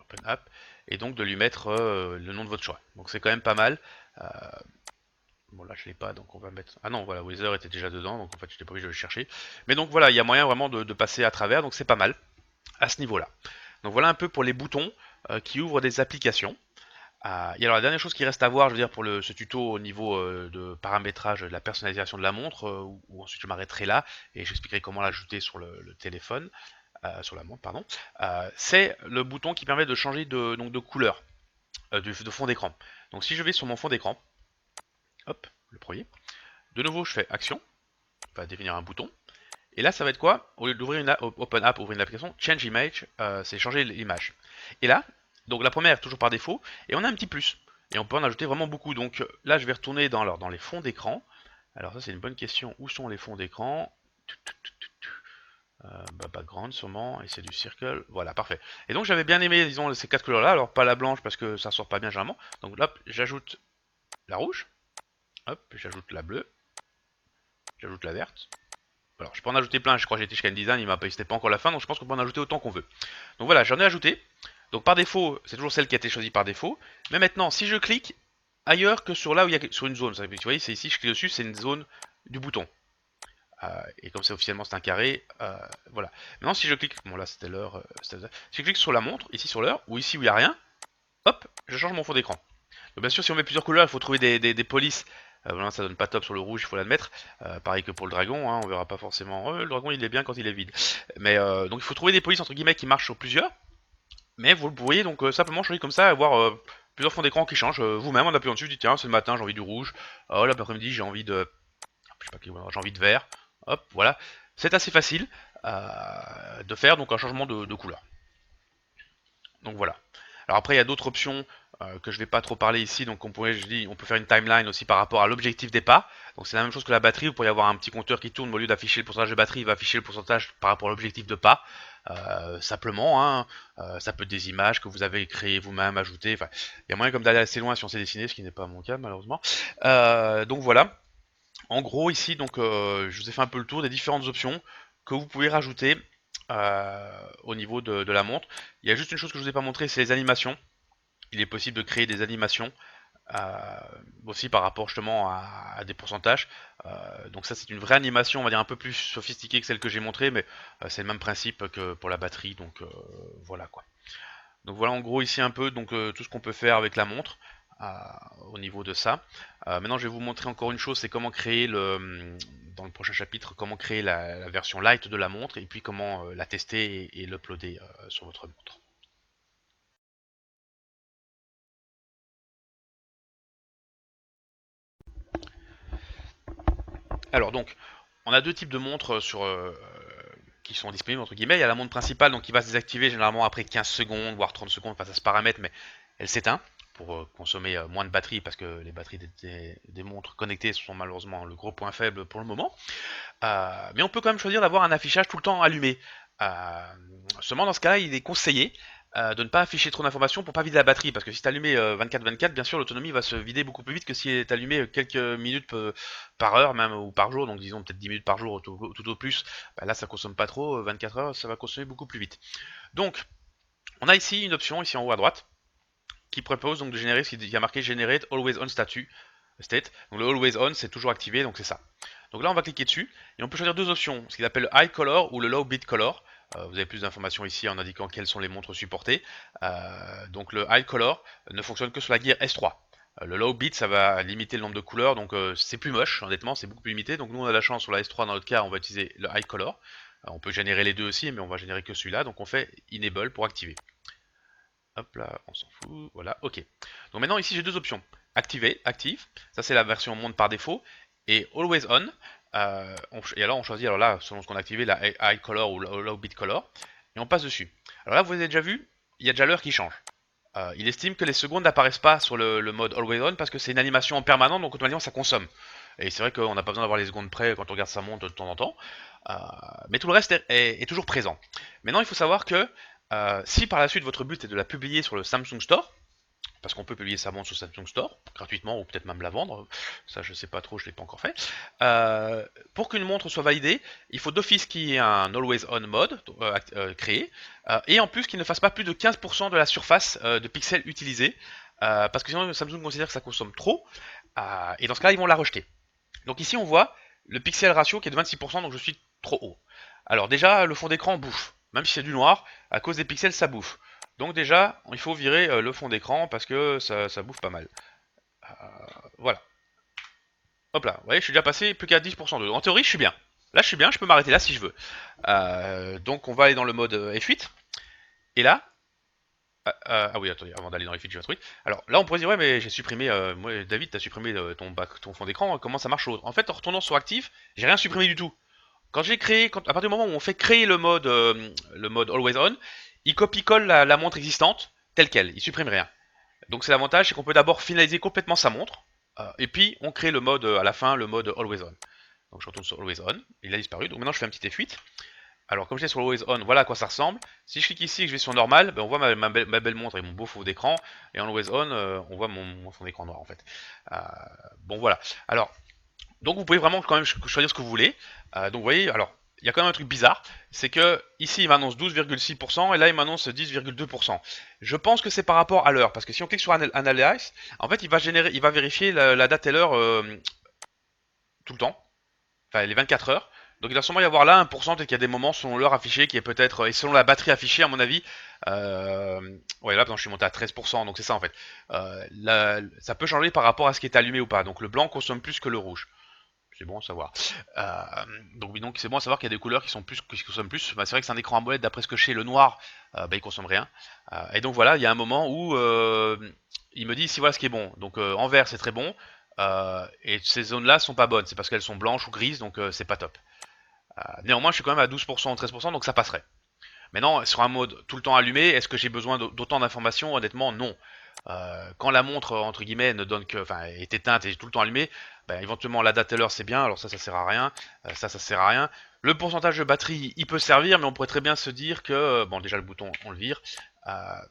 Open App, et donc de lui mettre le nom de votre choix. Donc c'est quand même pas mal. Euh, Bon là je l'ai pas donc on va mettre. Ah non voilà, Weather était déjà dedans donc en fait je n'étais pas obligé de le chercher. Mais donc voilà, il y a moyen vraiment de passer à travers, donc c'est pas mal à ce niveau-là. Donc voilà un peu pour les boutons qui ouvrent des applications. Et alors la dernière chose qui reste à voir, je veux dire, pour ce tuto au niveau de paramétrage de la personnalisation de la montre, où ensuite je m'arrêterai là et j'expliquerai comment l'ajouter sur le téléphone, sur la montre, pardon, c'est le bouton qui permet de changer donc de couleur, de fond d'écran. Donc si je vais sur mon fond d'écran, hop, le premier, de nouveau je fais action, on va définir un bouton, et là ça va être quoi? Au lieu d'ouvrir une Open App, ouvrir une application, Change Image, c'est changer l'image. Et là, donc la première toujours par défaut, et on a un petit plus. Et on peut en ajouter vraiment beaucoup. Donc là je vais retourner dans les fonds d'écran. Alors ça c'est une bonne question. Où sont les fonds d'écran? Background sûrement, et c'est du circle. Voilà, parfait. Et donc j'avais bien aimé, disons, ces quatre couleurs là. Alors pas la blanche parce que ça sort pas bien généralement. Donc là j'ajoute la rouge. Hop, j'ajoute la bleue. J'ajoute la verte. Alors, je peux en ajouter plein, je crois que j'ai été chez Design, c'était pas encore la fin, donc je pense qu'on peut en ajouter autant qu'on veut. Donc voilà, j'en ai ajouté. Donc par défaut, c'est toujours celle qui a été choisie par défaut. Mais maintenant, si je clique ailleurs que sur là où il y a sur une zone, vous voyez, c'est ici, je clique dessus, c'est une zone du bouton. Et comme c'est officiellement c'est un carré, voilà. Maintenant, si je clique, bon là c'était l'heure, si je clique sur la montre, ici sur l'heure, ou ici où il n'y a rien, hop, je change mon fond d'écran. Donc, bien sûr, si on met plusieurs couleurs, il faut trouver des polices. Voilà, ça donne pas top sur le rouge, il faut l'admettre. Pareil que pour le dragon, hein, on verra pas forcément. Le dragon, il est bien quand il est vide. Mais donc, il faut trouver des polices entre guillemets qui marchent sur plusieurs. Mais vous le pourriez donc simplement choisir comme ça, avoir plusieurs fonds d'écran qui changent vous-même en appuyant dessus. Vous dites tiens, c'est le matin, j'ai envie du rouge. Oh, l'après-midi, j'ai envie de, je sais pas, j'ai envie de vert. Hop, voilà. C'est assez facile de faire donc un changement de couleur. Donc voilà. Alors après, il y a d'autres options que je ne vais pas trop parler ici. Donc je dis, on peut faire une timeline aussi par rapport à l'objectif départ. Donc c'est la même chose que la batterie. Vous pourriez avoir un petit compteur qui tourne. Au lieu d'afficher le pourcentage de batterie, il va afficher le pourcentage par rapport à l'objectif de pas. Simplement, hein, ça peut être des images que vous avez créées vous-même, ajoutées. Enfin, il y a moyen comme d'aller assez loin si on sait dessiner, ce qui n'est pas mon cas malheureusement. Donc voilà. En gros ici, donc je vous ai fait un peu le tour des différentes options que vous pouvez rajouter au niveau de la montre. Il y a juste une chose que je vous ai pas montré, c'est les animations. Il est possible de créer des animations euh, aussi par rapport justement à des pourcentages. Donc ça c'est une vraie animation, on va dire un peu plus sophistiquée que celle que j'ai montrée, mais c'est le même principe que pour la batterie. Donc voilà quoi. Donc voilà en gros ici un peu donc tout ce qu'on peut faire avec la montre. Au niveau de ça. Maintenant, je vais vous montrer encore une chose, c'est comment créer dans le prochain chapitre, comment créer la version light de la montre et puis comment la tester et l'uploader sur votre montre. Alors donc, on a deux types de montres qui sont disponibles entre guillemets. Il y a la montre principale donc qui va se désactiver généralement après 15 secondes voire 30 secondes, enfin ça se paramètre, mais elle s'éteint pour consommer moins de batterie parce que les batteries des montres connectées sont malheureusement le gros point faible pour le moment. Mais on peut quand même choisir d'avoir un affichage tout le temps allumé. Euh, Seulement dans ce cas-là, il est conseillé de ne pas afficher trop d'informations pour pas vider la batterie, parce que si tu allumé 24/24, bien sûr l'autonomie va se vider beaucoup plus vite que si elle est allumée quelques minutes par heure même ou par jour, donc disons peut-être 10 minutes par jour tout au plus. Bah là ça consomme pas trop, 24 heures ça va consommer beaucoup plus vite. Donc on a ici une option ici en haut à droite qui propose donc de générer ce qui a marqué Generate Always On State. Donc le Always On c'est toujours activé, donc c'est ça. Donc là, on va cliquer dessus et on peut choisir deux options, ce qu'il appelle le High Color ou le Low Bit Color. Vous avez plus d'informations ici en indiquant quelles sont les montres supportées. Donc le High Color ne fonctionne que sur la Gear S3. Le Low Bit, ça va limiter le nombre de couleurs, donc c'est plus moche, honnêtement, c'est beaucoup plus limité. Donc nous, on a la chance sur la S3, dans notre cas, on va utiliser le High Color. On peut générer les deux aussi, mais on va générer que celui-là, donc on fait Enable pour activer. Hop là, on s'en fout, voilà, ok. Donc maintenant ici j'ai deux options. Activer, active, ça c'est la version montre par défaut, et Always On, et alors on choisit, alors là, selon ce qu'on a activé, la High Color ou la Low Bit Color, et on passe dessus. Alors là, vous avez déjà vu, il y a déjà l'heure qui change. il estime que les secondes n'apparaissent pas sur le mode Always On parce que c'est une animation en permanent, donc automatiquement ça consomme. Et c'est vrai qu'on n'a pas besoin d'avoir les secondes près quand on regarde sa montre de temps en temps. Euh, mais tout le reste est toujours présent. Maintenant, il faut savoir que si par la suite votre but est de la publier sur le Samsung Store, parce qu'on peut publier sa montre sur Samsung Store gratuitement ou peut-être même la vendre, ça je sais pas trop, je l'ai pas encore fait. Pour qu'une montre soit validée, il faut d'office qu'il y ait un Always On mode créé, et en plus qu'il ne fasse pas plus de 15% de la surface de pixels utilisés, parce que sinon Samsung considère que ça consomme trop, et dans ce cas-là ils vont la rejeter. Donc ici on voit le pixel ratio qui est de 26%, donc je suis trop haut. Alors déjà le fond d'écran bouffe, même si c'est du noir, à cause des pixels ça bouffe. Donc déjà il faut virer le fond d'écran parce que ça bouffe pas mal. Voilà. Hop là, vous voyez je suis déjà passé plus qu'à 10% de. En théorie je suis bien. Là je suis bien, je peux m'arrêter là si je veux. Donc on va aller dans le mode F8. Et là, ah oui, attendez, avant d'aller dans les features, truc. Alors là, on pourrait dire, ouais, mais j'ai supprimé, moi, David, t'as supprimé ton fond d'écran, comment ça marche? En fait, en retournant sur Active, j'ai rien supprimé du tout. Quand j'ai créé, à partir du moment où on fait créer le mode Always On, il copie-colle la montre existante telle quelle, il supprime rien. Donc c'est l'avantage, c'est qu'on peut d'abord finaliser complètement sa montre, et puis on crée le mode à la fin, le mode Always On. Donc je retourne sur Always On, il a disparu. Donc maintenant je fais un petit F8. Alors comme j'étais sur Always On, voilà à quoi ça ressemble. Si je clique ici et que je vais sur normal, ben, on voit ma belle montre et mon beau fond d'écran. Et en Always On, on voit mon fond d'écran noir en fait. Euh, bon voilà. Alors, donc vous pouvez vraiment quand même choisir ce que vous voulez. Donc vous voyez, alors il y a quand même un truc bizarre, c'est que ici il m'annonce 12,6% et là il m'annonce 10,2%. Je pense que c'est par rapport à l'heure, parce que si on clique sur Analyze, en fait il va vérifier la date et l'heure tout le temps, enfin les 24 heures. Donc il doit sûrement y avoir là 1%, peut-être qu'il y a des moments selon l'heure affichée qui est peut-être, et selon la batterie affichée à mon avis, ouais là je suis monté à 13%, donc c'est ça en fait. Ça peut changer par rapport à ce qui est allumé ou pas, donc le blanc consomme plus que le rouge. C'est bon à savoir. Donc oui, donc c'est bon à savoir qu'il y a des couleurs qui consomment plus. Bah, c'est vrai que c'est un écran AMOLED, d'après ce que je sais, le noir, bah, il consomme rien. Et donc voilà, il y a un moment où il me dit ici voilà ce qui est bon. Donc en vert c'est très bon, et ces zones-là sont pas bonnes. C'est parce qu'elles sont blanches ou grises, donc c'est pas top. Néanmoins, je suis quand même à 12% ou 13%, donc ça passerait. Maintenant, sur un mode tout le temps allumé, est-ce que j'ai besoin d'autant d'informations? Honnêtement, non. Quand la montre, entre guillemets, ne donne que, enfin, est éteinte et tout le temps allumée, ben, éventuellement la date et l'heure c'est bien, alors ça sert à rien, ça sert à rien. Le pourcentage de batterie, il peut servir, mais on pourrait très bien se dire que, bon, déjà le bouton, on le vire,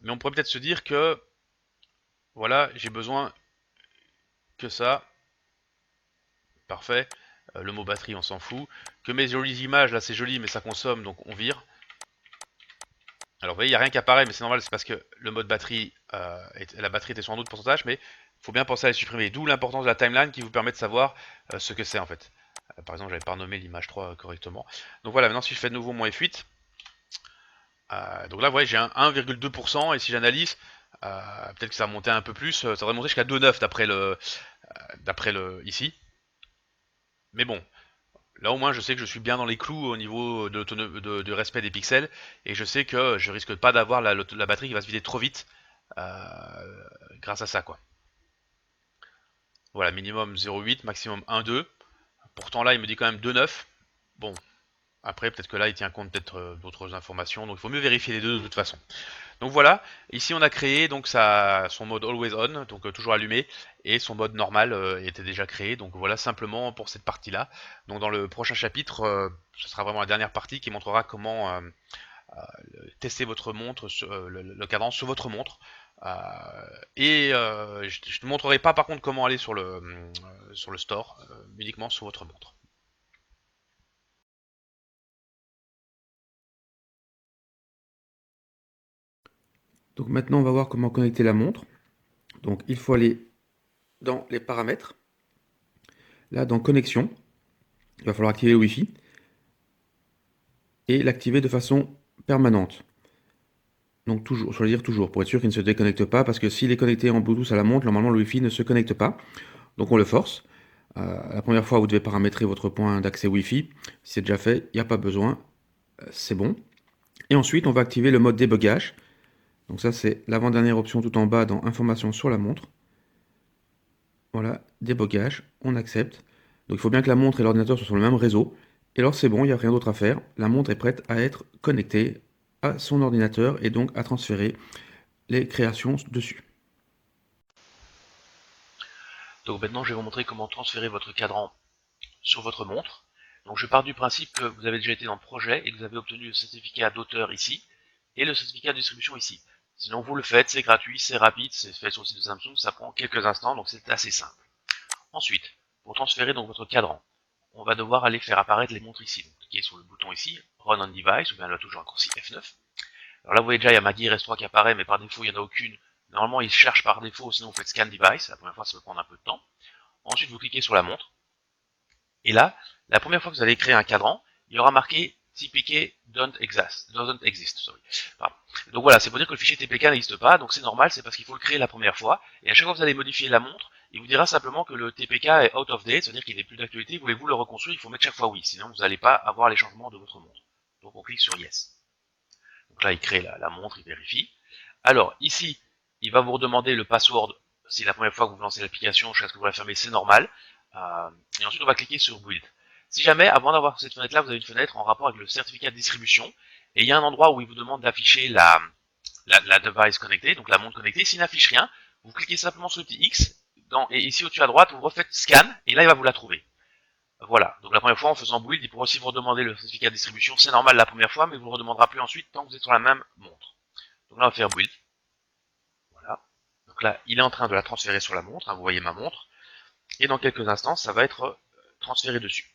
mais on pourrait peut-être se dire que, voilà, j'ai besoin que ça, parfait, le mot batterie, on s'en fout, que mes jolies images, là c'est joli, mais ça consomme, donc on vire. Alors vous voyez, il n'y a rien qui apparaît, mais c'est normal, c'est parce que le mode batterie, la batterie était sur un autre pourcentage, mais il faut bien penser à les supprimer. D'où l'importance de la timeline qui vous permet de savoir ce que c'est en fait. Par exemple, j'avais pas renommé l'image 3 correctement. Donc voilà, maintenant si je fais de nouveau mon F8, donc là vous voyez j'ai un 1,2%, et si j'analyse, peut-être que ça va monter un peu plus, ça devrait monter jusqu'à 2,9 d'après le ici. Mais bon, là au moins je sais que je suis bien dans les clous au niveau de respect des pixels, et je sais que je risque pas d'avoir la batterie qui va se vider trop vite grâce à ça quoi. Voilà, minimum 0,8, maximum 1,2. Pourtant là il me dit quand même 2,9. Bon, après peut-être que là il tient compte peut-être d'autres informations, donc il faut mieux vérifier les deux de toute façon. Donc voilà, ici on a créé donc son mode Always On, donc toujours allumé, et son mode normal était déjà créé. Donc voilà simplement pour cette partie-là. Donc dans le prochain chapitre, ce sera vraiment la dernière partie qui montrera comment tester votre montre, le cadran sur votre montre. Je ne montrerai pas par contre comment aller sur le store, uniquement sur votre montre. Donc maintenant, on va voir comment connecter la montre. Donc il faut aller dans les paramètres. Là, dans connexion, il va falloir activer le Wi-Fi et l'activer de façon permanente. Donc toujours, choisir toujours pour être sûr qu'il ne se déconnecte pas, parce que s'il est connecté en Bluetooth à la montre, normalement le Wi-Fi ne se connecte pas. Donc on le force. La première fois, vous devez paramétrer votre point d'accès Wi-Fi. Si c'est déjà fait, il n'y a pas besoin. C'est bon. Et ensuite, on va activer le mode débugage. Donc ça, c'est l'avant-dernière option tout en bas dans Informations sur la montre. Voilà, débogage, on accepte. Donc il faut bien que la montre et l'ordinateur soient sur le même réseau. Et alors c'est bon, il n'y a rien d'autre à faire. La montre est prête à être connectée à son ordinateur et donc à transférer les créations dessus. Donc maintenant, je vais vous montrer comment transférer votre cadran sur votre montre. Donc je pars du principe que vous avez déjà été dans le projet et que vous avez obtenu le certificat d'auteur ici et le certificat de distribution ici. Sinon vous le faites, c'est gratuit, c'est rapide, c'est fait sur le site de Samsung, ça prend quelques instants, donc c'est assez simple. Ensuite, pour transférer donc votre cadran, on va devoir aller faire apparaître les montres ici. Donc cliquez sur le bouton ici, Run on Device, ou bien la touche raccourci F9. Alors là vous voyez déjà, il y a ma Gear S3 qui apparaît, mais par défaut il n'y en a aucune. Normalement il cherche par défaut, sinon vous faites Scan Device, la première fois ça peut prendre un peu de temps. Ensuite vous cliquez sur la montre, et là, la première fois que vous allez créer un cadran, il y aura marqué TPK doesn't exist. Sorry. Donc voilà, c'est pour dire que le fichier TPK n'existe pas, donc c'est normal, c'est parce qu'il faut le créer la première fois, et à chaque fois que vous allez modifier la montre, il vous dira simplement que le TPK est out of date, c'est-à-dire qu'il n'est plus d'actualité, voulez-vous le reconstruire, il faut mettre chaque fois oui, sinon vous n'allez pas avoir les changements de votre montre. Donc on clique sur Yes. Donc là, il crée la montre, il vérifie. Alors, ici, il va vous redemander le password, si la première fois que vous lancez l'application, jusqu'à ce que vous la fermez, c'est normal. Et ensuite, on va cliquer sur Build. Si jamais, avant d'avoir cette fenêtre-là, vous avez une fenêtre en rapport avec le certificat de distribution, et il y a un endroit où il vous demande d'afficher la device connectée, donc la montre connectée. S'il n'affiche rien, vous cliquez simplement sur le petit X, et ici au-dessus à droite, vous refaites Scan, et là, il va vous la trouver. Voilà, donc la première fois en faisant build, il pourra aussi vous redemander le certificat de distribution, c'est normal la première fois, mais il vous le redemandera plus ensuite tant que vous êtes sur la même montre. Donc là on va faire build, voilà. Donc là il est en train de la transférer sur la montre, hein, vous voyez ma montre, et dans quelques instants ça va être transféré dessus.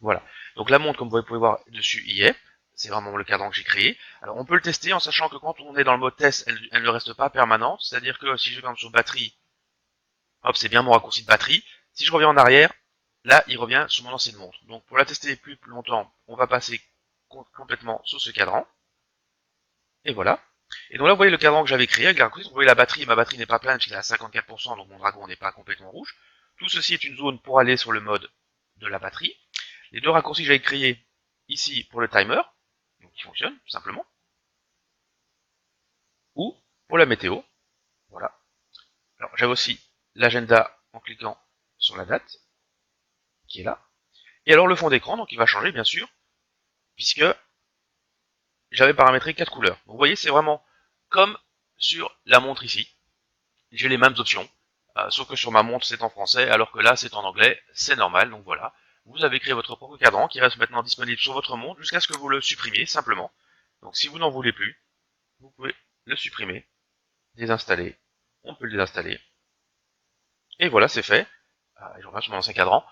Voilà, donc la montre comme vous pouvez voir dessus y est, c'est vraiment le cadran que j'ai créé. Alors on peut le tester en sachant que quand on est dans le mode test, elle ne reste pas permanente, c'est-à-dire que si je vais sur batterie, hop, c'est bien mon raccourci de batterie. Si je reviens en arrière, là, il revient sur mon ancienne montre. Donc, pour la tester plus longtemps, on va passer complètement sur ce cadran. Et voilà. Et donc là, vous voyez le cadran que j'avais créé avec la raccourci. Vous voyez la batterie. Ma batterie n'est pas pleine puisqu'elle est à 54%, donc mon dragon n'est pas complètement rouge. Tout ceci est une zone pour aller sur le mode de la batterie. Les deux raccourcis que j'avais créés ici pour le timer, donc qui fonctionne tout simplement, ou pour la météo. Voilà. Alors, j'avais aussi l'agenda en cliquant sur la date, qui est là. Et alors le fond d'écran, donc il va changer bien sûr, puisque j'avais paramétré 4 couleurs. Donc vous voyez, c'est vraiment comme sur la montre ici. J'ai les mêmes options, sauf que sur ma montre c'est en français, alors que là c'est en anglais, c'est normal, donc voilà. Vous avez créé votre propre cadran qui reste maintenant disponible sur votre montre jusqu'à ce que vous le supprimiez simplement. Donc si vous n'en voulez plus, vous pouvez le supprimer, désinstaller, on peut le désinstaller. Et voilà, c'est fait. Je reviens sur mon ancien cadran.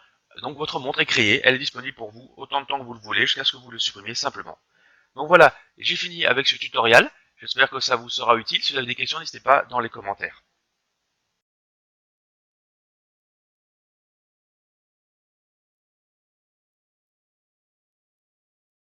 Donc votre montre est créée, elle est disponible pour vous autant de temps que vous le voulez, jusqu'à ce que vous le supprimiez simplement. Donc voilà, j'ai fini avec ce tutoriel. J'espère que ça vous sera utile. Si vous avez des questions, n'hésitez pas dans les commentaires.